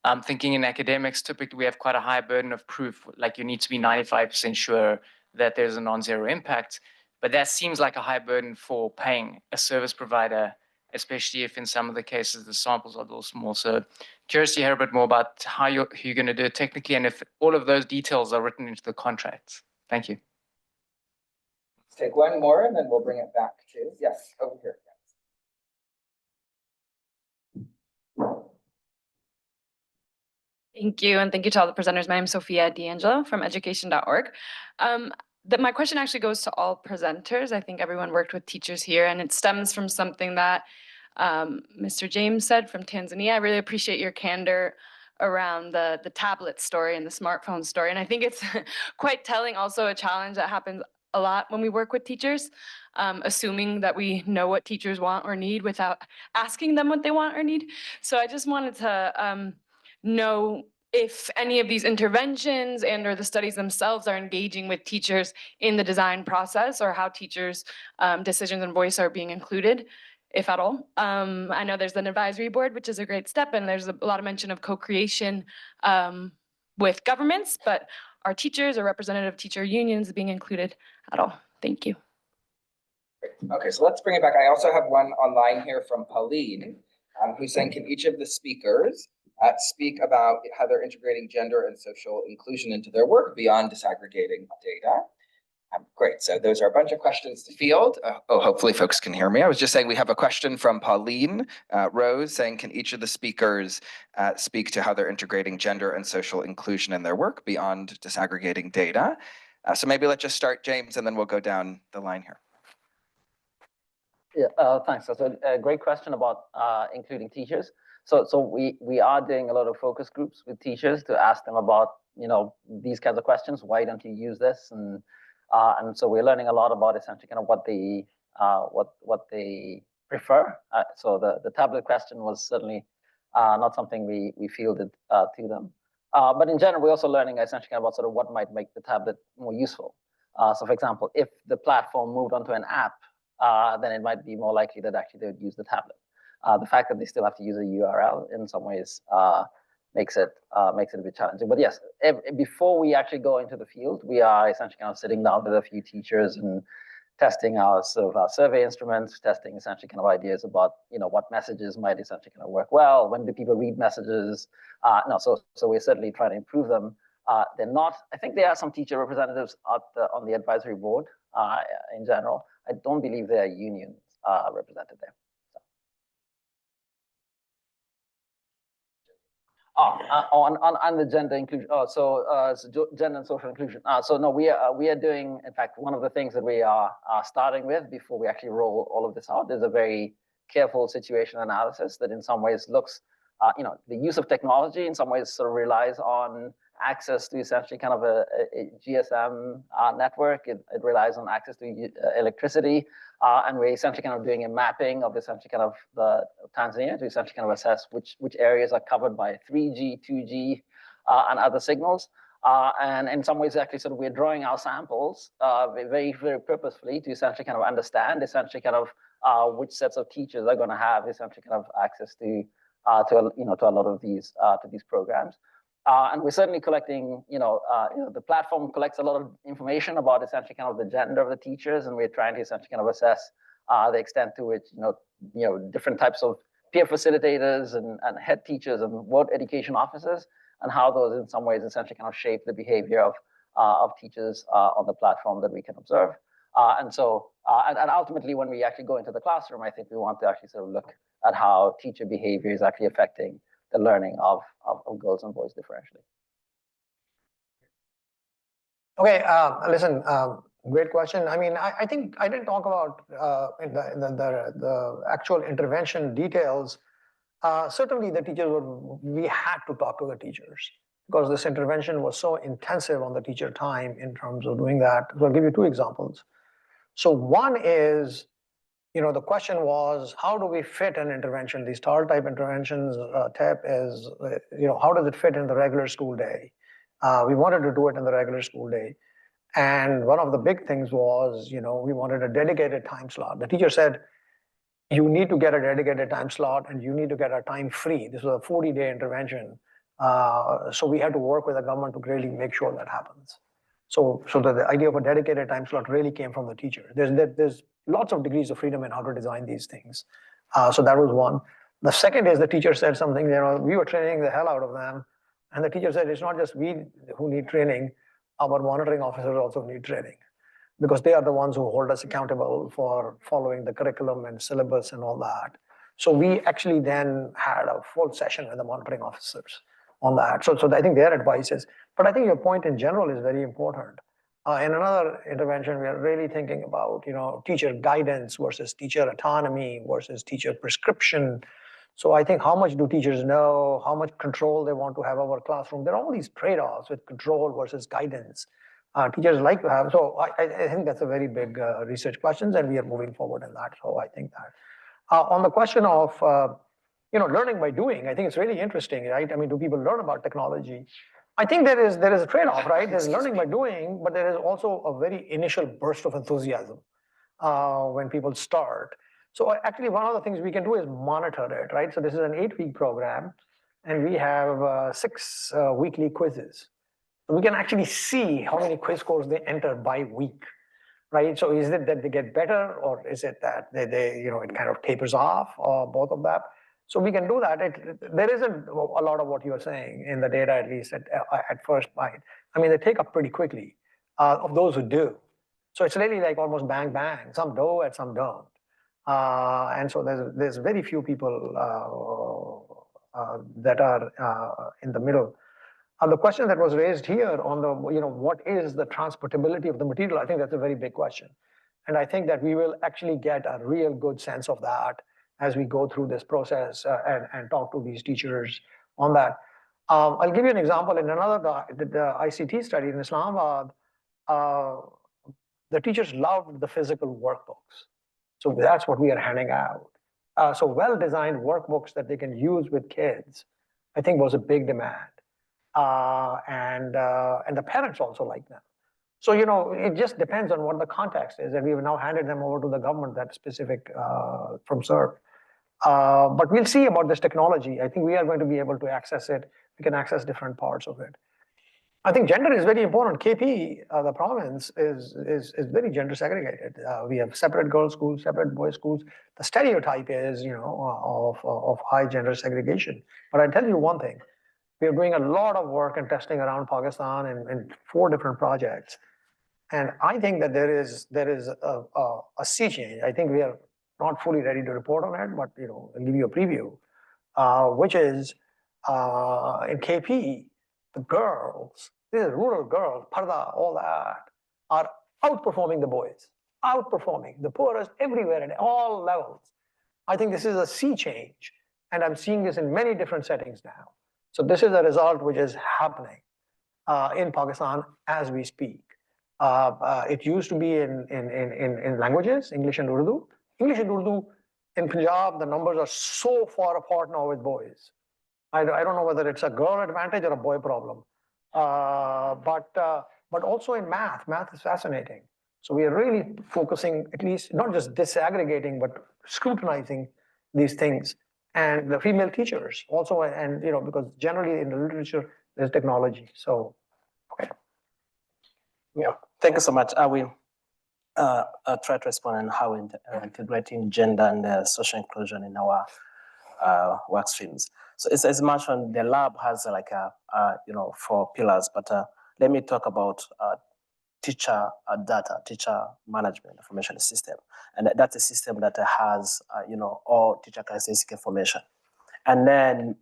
I'm thinking in academics, typically we have quite a high burden of proof, like you need to be 95% sure that there's a non-zero impact, but that seems like a high burden for paying a service provider, especially if in some of the cases the samples are a little small. So curious to hear a bit more about how you're going to do it technically and if all of those details are written into the contracts. Thank you. Let's take one more and then we'll bring it back to, yes, over here. Thank you, and thank you to all the presenters. My name is Sophia D'Angelo from education.org. My question actually goes to all presenters. I think everyone worked with teachers here, and it stems from something that Mr. James said from Tanzania. I really appreciate your candor around the tablet story and the smartphone story, and I think it's quite telling, also a challenge that happens a lot when we work with teachers, assuming that we know what teachers want or need without asking them what they want or need. So I just wanted to know if any of these interventions and or the studies themselves are engaging with teachers in the design process, or how teachers' decisions and voice are being included, if at all. I know there's an advisory board, which is a great step, and there's a lot of mention of co-creation with governments, but are teachers or representative teacher unions being included at all? Thank you. Okay, so let's bring it back. I also have one online here from Pauline, who's saying, can each of the speakers speak about how they're integrating gender and social inclusion into their work beyond disaggregating data? Great, so those are a bunch of questions to field. Hopefully folks can hear me. I was just saying we have a question from Pauline Rose saying, can each of the speakers speak to how they're integrating gender and social inclusion in their work beyond disaggregating data? So maybe let's just start, James, and then we'll go down the line here. Yeah, thanks. That's a great question about including teachers. So we are doing a lot of focus groups with teachers to ask them about, these kinds of questions. Why don't you use this? And so we're learning a lot about essentially kind of what they prefer. So the tablet question was certainly not something we fielded to them. But in general, we're also learning essentially kind of about sort of what might make the tablet more useful. So for example, if the platform moved onto an app, then it might be more likely that actually they would use the tablet. The fact that they still have to use a URL in some ways makes it a bit challenging. But yes, before we actually go into the field, we are essentially kind of sitting down with a few teachers and testing our survey instruments, testing essentially kind of ideas about what messages might essentially kind of work well. When do people read messages? So we're certainly trying to improve them. They're not. I think there are some teacher representatives on the advisory board in general. I don't believe there are unions represented there. On the gender inclusion. Gender and social inclusion. So no, we are doing. In fact, one of the things that we are starting with before we actually roll all of this out is a very careful situation analysis that in some ways looks, the use of technology in some ways sort of relies on access to essentially kind of a GSM network. It relies on access to electricity. And we're essentially kind of doing a mapping of essentially kind of the Tanzania to essentially kind of assess which areas are covered by 3G, 2G, and other signals. And in some ways, actually, sort of we're drawing our samples very, very purposefully to essentially kind of understand essentially kind of which sets of teachers are going to have essentially kind of access to a lot of these programs. And we're certainly collecting, the platform collects a lot of information about essentially kind of the gender of the teachers, and we're trying to essentially kind of assess the extent to which, different types of peer facilitators and head teachers and world education officers, and how those in some ways essentially kind of shape the behavior of teachers on the platform that we can observe. And ultimately, when we actually go into the classroom, I think we want to actually sort of look at how teacher behavior is actually affecting the learning of girls and boys differentially. Okay, listen, great question. I mean, I think I didn't talk about in the actual intervention details. Certainly the teachers we had to talk to the teachers because this intervention was so intensive on the teacher time in terms of doing that. So I'll give you two examples. So one is, the question was, how do we fit an intervention? These STAR type interventions, TEP is, how does it fit in the regular school day? We wanted to do it in the regular school day. And one of the big things was, we wanted a dedicated time slot. The teacher said, you need to get a dedicated time slot and you need to get a time free. This was a 40-day intervention. So we had to work with the government to really make sure that happens. So the idea of a dedicated time slot really came from the teacher. There's lots of degrees of freedom in how to design these things. So that was one. The second is the teacher said something, we were training the hell out of them. And the teacher said, it's not just we who need training, our monitoring officers also need training because they are the ones who hold us accountable for following the curriculum and syllabus and all that. So we actually then had a full session with the monitoring officers on that. So I think their advice is, but I think your point in general is very important. In another intervention, we are really thinking about, teacher guidance versus teacher autonomy versus teacher prescription. So I think how much do teachers know, how much control they want to have over classroom. There are all these trade-offs with control versus guidance. Teachers like to have, so I think that's a very big research question and we are moving forward in that. So I think that. On the question of, learning by doing, I think it's really interesting, right? I mean, do people learn about technology? I think there is a trade-off, right? There's learning by doing, but there is also a very initial burst of enthusiasm when people start. So actually, one of the things we can do is monitor it, right? So this is an 8-week program, and we have 6 weekly quizzes. We can actually see how many quiz scores they enter by week, right? So is it that they get better, or is it that they it kind of tapers off, or both of that? So we can do that. There isn't a lot of what you're saying in the data, at least at first bite. I mean, they take up pretty quickly of those who do. So it's really like almost bang, bang. Some do and some don't. And so there's very few people that are in the middle. The question that was raised here on the, what is the transportability of the material? I think that's a very big question. And I think that we will actually get a real good sense of that as we go through this process and talk to these teachers on that. I'll give you an example. In another, the ICT study in Islamabad, the teachers loved the physical workbooks. So that's what we are handing out. So well-designed workbooks that they can use with kids, I think was a big demand. And the parents also like them. So, it just depends on what the context is. And we've now handed them over to the government, that specific from SERP. But we'll see about this technology. I think we are going to be able to access it. We can access different parts of it. I think gender is very important. KP, the province, is very gender segregated. We have separate girls' schools, separate boys' schools. The stereotype is, of high gender segregation. But I tell you one thing, we are doing a lot of work and testing around Pakistan in 4 different projects. And I think that there is a sea change. I think we are not fully ready to report on it, but I'll give you a preview, which is in KP, the girls, these are rural girls, parda, all that, are outperforming the boys, outperforming the poorest everywhere at all levels. I think this is a sea change, and I'm seeing this in many different settings now. So this is a result which is happening in Pakistan as we speak. It used to be in languages, English and Urdu. English and Urdu in Punjab, the numbers are so far apart now with boys. I don't know whether it's a girl advantage or a boy problem. But also in math is fascinating. So we are really focusing, at least not just disaggregating, but scrutinizing these things. And the female teachers also, and because generally in the literature, there's technology. So, okay. Yeah, thank you so much. I will try to respond on how integrating gender and social inclusion in our work streams. So it's as much on the lab has like 4 pillars, but let me talk about teacher data, teacher management information system. And that's a system that has, all teacher characteristic information. And then,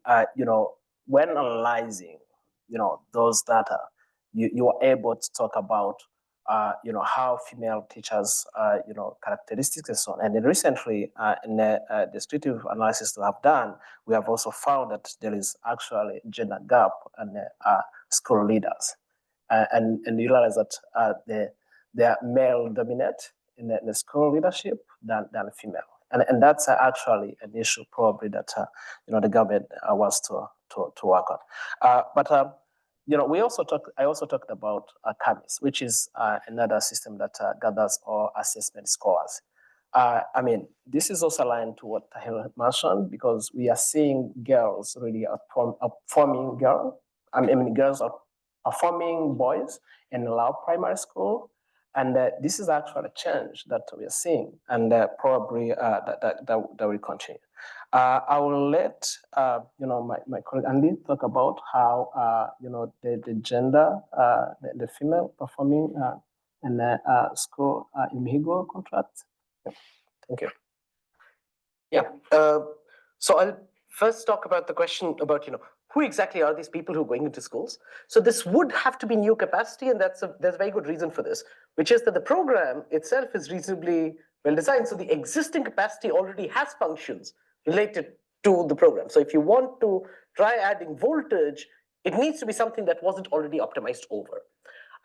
when analyzing, those data, you are able to talk about, how female teachers, characteristics and so on. And then recently, in the descriptive analysis we have done, we have also found that there is actually a gender gap in school leaders. And you realize that they are male dominant in the school leadership than female. And that's actually an issue probably that the government wants to work on. But I also talked about CAMIS, which is another system that gathers all assessment scores. This is also aligned to what Tahir mentioned, because we are seeing girls really outperforming girls are performing boys in low primary school. And this is actually a change that we are seeing, and probably that will continue. I will let my colleague Andy talk about how the gender, the female performing in the school in Mihigo contract. Yeah. Thank you. Yeah. So I'll first talk about the question about who exactly are these people who are going into schools? So this would have to be new capacity, and there's a very good reason for this, which is that the program itself is reasonably well designed. So the existing capacity already has functions related to the program. So if you want to try adding voltage, it needs to be something that wasn't already optimized over.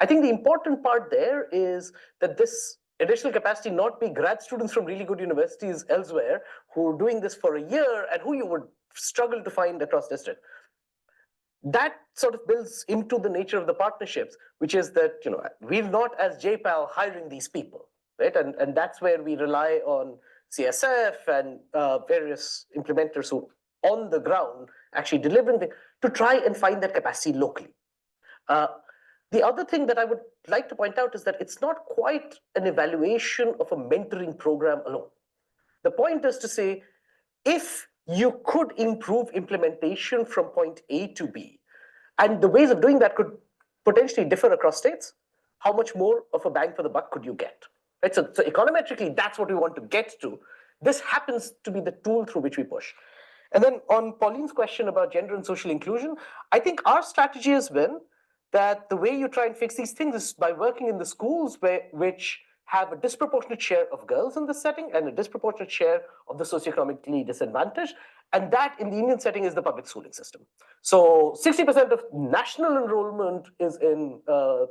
I think the important part there is that this additional capacity not be grad students from really good universities elsewhere who are doing this for a year and who you would struggle to find across district. That sort of builds into the nature of the partnerships, which is that we're not as JPAL hiring these people, right? And that's where we rely on CSF and various implementers who on the ground actually delivering to try and find that capacity locally. The other thing that I would like to point out is that it's not quite an evaluation of a mentoring program alone. The point is to say, if you could improve implementation from point A to B, and the ways of doing that could potentially differ across states, how much more of a bang for the buck could you get? Right? So econometrically, that's what we want to get to. This happens to be the tool through which we push. And then on Pauline's question about gender and social inclusion, I think our strategy has been that the way you try and fix these things is by working in the schools which have a disproportionate share of girls in this setting and a disproportionate share of the socioeconomically disadvantaged. And that in the Indian setting is the public schooling system. So 60% of national enrollment is in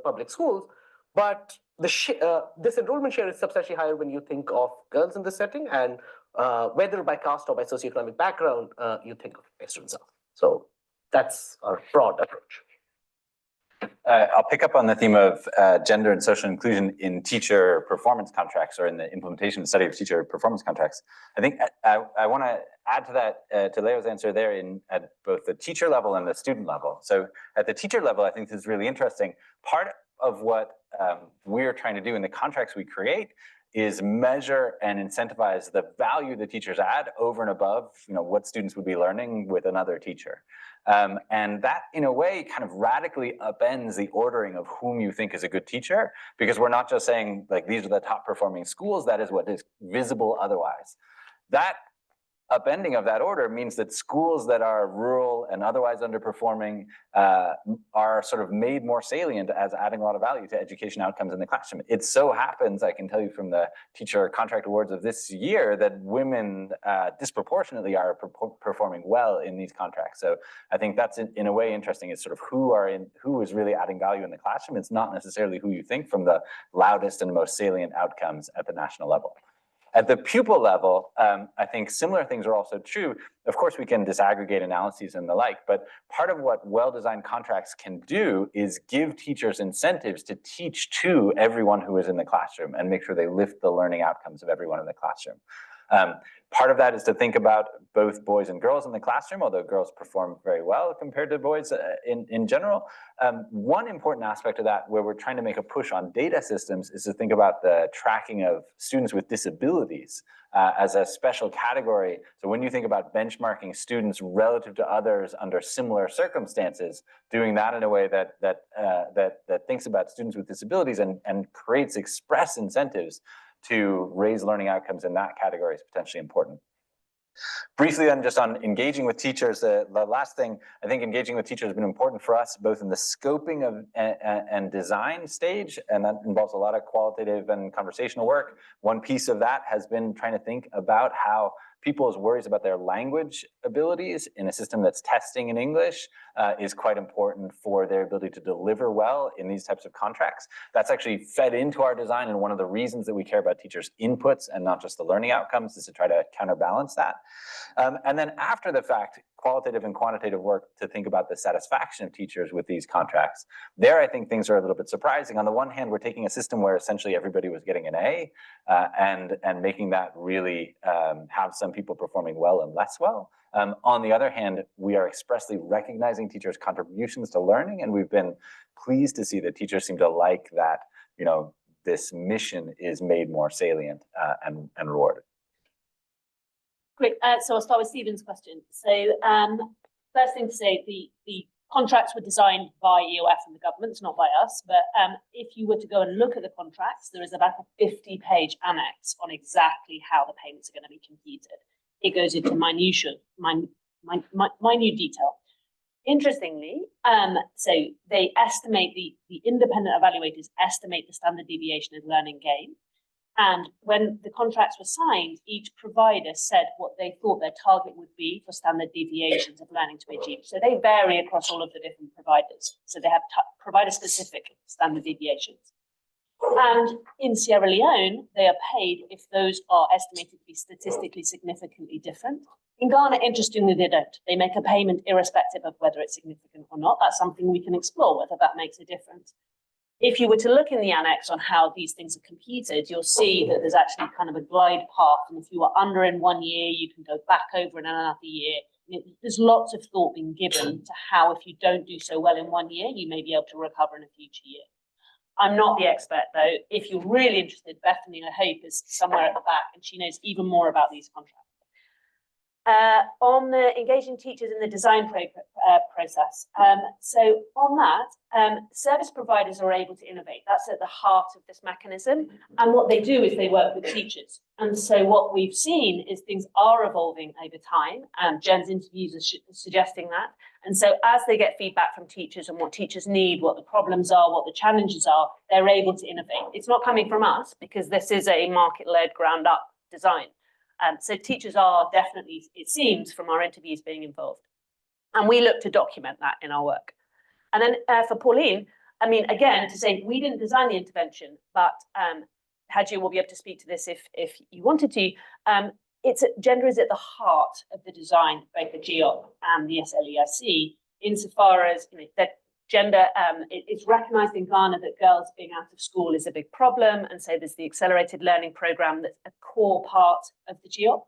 public schools, but this enrollment share is substantially higher when you think of girls in this setting, and whether by caste or by socioeconomic background, you think of students. So that's our broad approach. I'll pick up on the theme of gender and social inclusion in teacher performance contracts, or in the implementation and study of teacher performance contracts. I think I want to add to that, to Leo's answer there, at both the teacher level and the student level. So at the teacher level, I think this is really interesting. Part of what we're trying to do in the contracts we create is measure and incentivize the value the teachers add over and above what students would be learning with another teacher. And that, in a way, kind of radically upends the ordering of whom you think is a good teacher, because we're not just saying, like, these are the top performing schools, that is what is visible otherwise. That upending of that order means that schools that are rural and otherwise underperforming are sort of made more salient as adding a lot of value to education outcomes in the classroom. It so happens, I can tell you from the teacher contract awards of this year, that women disproportionately are performing well in these contracts. So I think that's in a way interesting. It's sort of who is really adding value in the classroom. It's not necessarily who you think from the loudest and most salient outcomes at the national level. At the pupil level, I think similar things are also true. Of course, we can disaggregate analyses and the like, but part of what well-designed contracts can do is give teachers incentives to teach to everyone who is in the classroom and make sure they lift the learning outcomes of everyone in the classroom. Part of that is to think about both boys and girls in the classroom, although girls perform very well compared to boys in general. One important aspect of that, where we're trying to make a push on data systems, is to think about the tracking of students with disabilities as a special category. So when you think about benchmarking students relative to others under similar circumstances, doing that in a way that thinks about students with disabilities and creates express incentives to raise learning outcomes in that category is potentially important. Briefly then, just on engaging with teachers, the last thing, I think engaging with teachers has been important for us, both in the scoping of and design stage, and that involves a lot of qualitative and conversational work. One piece of that has been trying to think about how people's worries about their language abilities in a system that's testing in English is quite important for their ability to deliver well in these types of contracts. That's actually fed into our design, and one of the reasons that we care about teachers' inputs and not just the learning outcomes is to try to counterbalance that. And then after the fact, qualitative and quantitative work to think about the satisfaction of teachers with these contracts. There, I think things are a little bit surprising. On the one hand, we're taking a system where essentially everybody was getting an A and making that really have some people performing well and less well. On the other hand, we are expressly recognizing teachers' contributions to learning, and we've been pleased to see that teachers seem to like that, you know, this mission is made more salient and rewarded. Great. So I'll start with Stephen's question. So first thing to say, the contracts were designed by EOF and the government, not by us. But if you were to go and look at the contracts, there is about a 50-page annex on exactly how the payments are going to be computed. It goes into minute detail. Interestingly, so they estimate, the independent evaluators estimate the standard deviation of learning gain. And when the contracts were signed, each provider said what they thought their target would be for standard deviations of learning to be achieved. So they vary across all of the different providers. So they have provider-specific standard deviations. And in Sierra Leone, they are paid if those are estimated to be statistically significantly different. In Ghana, interestingly, they don't. They make a payment irrespective of whether it's significant or not. That's something we can explore, whether that makes a difference. If you were to look in the annex on how these things are computed, you'll see that there's actually kind of a glide path. And if you are under in 1 year, you can go back over in another year. There's lots of thought being given to how, if you don't do so well in 1 year, you may be able to recover in a future year. I'm not the expert, though. If you're really interested, Bethany, I hope, is somewhere at the back, and she knows even more about these contracts. On the engaging teachers in the design process. So on that, service providers are able to innovate. That's at the heart of this mechanism. And what they do is they work with teachers. And so what we've seen is things are evolving over time. Jen's interviews are suggesting that. And so as they get feedback from teachers and what teachers need, what the problems are, what the challenges are, they're able to innovate. It's not coming from us because this is a market-led ground-up design. So teachers are definitely, it seems, from our interviews being involved. And we look to document that in our work. And then for Pauline, I mean, again, to say we didn't design the intervention, but Hadji will be able to speak to this if you wanted to. Gender is at the heart of the design, both the GEOP and the SLEIC, insofar as that gender, it's recognized in Ghana that girls being out of school is a big problem. And so there's the accelerated learning program that's a core part of the GEOP.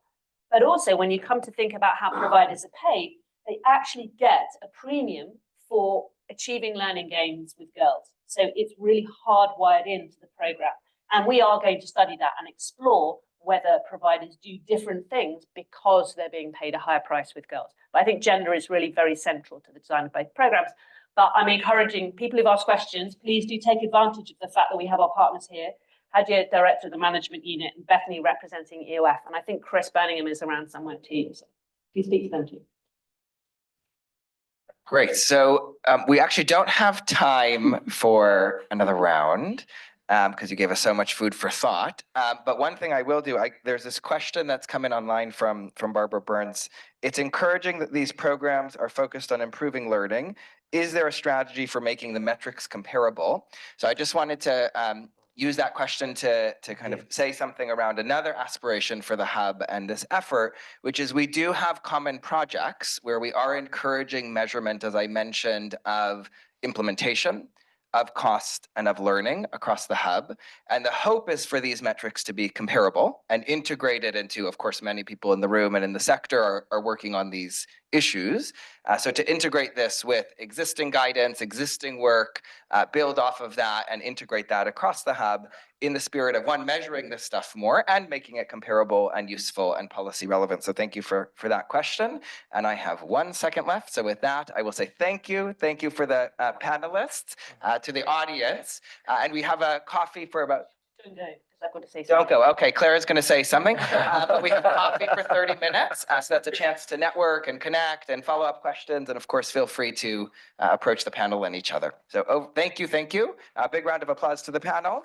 But also when you come to think about how providers are paid, they actually get a premium for achieving learning gains with girls. So it's really hardwired into the program. And we are going to study that and explore whether providers do different things because they're being paid a higher price with girls. But I think gender is really very central to the design of both programs. But I'm encouraging people who've asked questions, please do take advantage of the fact that we have our partners here. Hadji, Director of the Management Unit, and Bethany representing EOF. And I think Chris Birmingham is around somewhere too. So please speak to them too. Great. So we actually don't have time for another round because you gave us so much food for thought. But one thing I will do, there's this question that's come in online from Barbara Burns. It's encouraging that these programs are focused on improving learning. Is there a strategy for making the metrics comparable? So I just wanted to use that question to kind of say something around another aspiration for the hub and this effort, which is we do have common projects where we are encouraging measurement, as I mentioned, of implementation, of cost and of learning across the hub. And the hope is for these metrics to be comparable and integrated into, of course, many people in the room and in the sector are working on these issues. So to integrate this with existing guidance, existing work, build off of that and integrate that across the hub in the spirit of one, measuring this stuff more and making it comparable and useful and policy relevant. So thank you for that question. And I have 1 second left. So with that, I will say thank you. Thank you for the panelists, to the audience. And we have a coffee for about... Don't go, because I've got to say something. Don't go. Okay, Claire is going to say something. But we have coffee for 30 minutes. So that's a chance to network and connect and follow up questions. And of course, feel free to approach the panel and each other. So thank you. A big round of applause to the panel.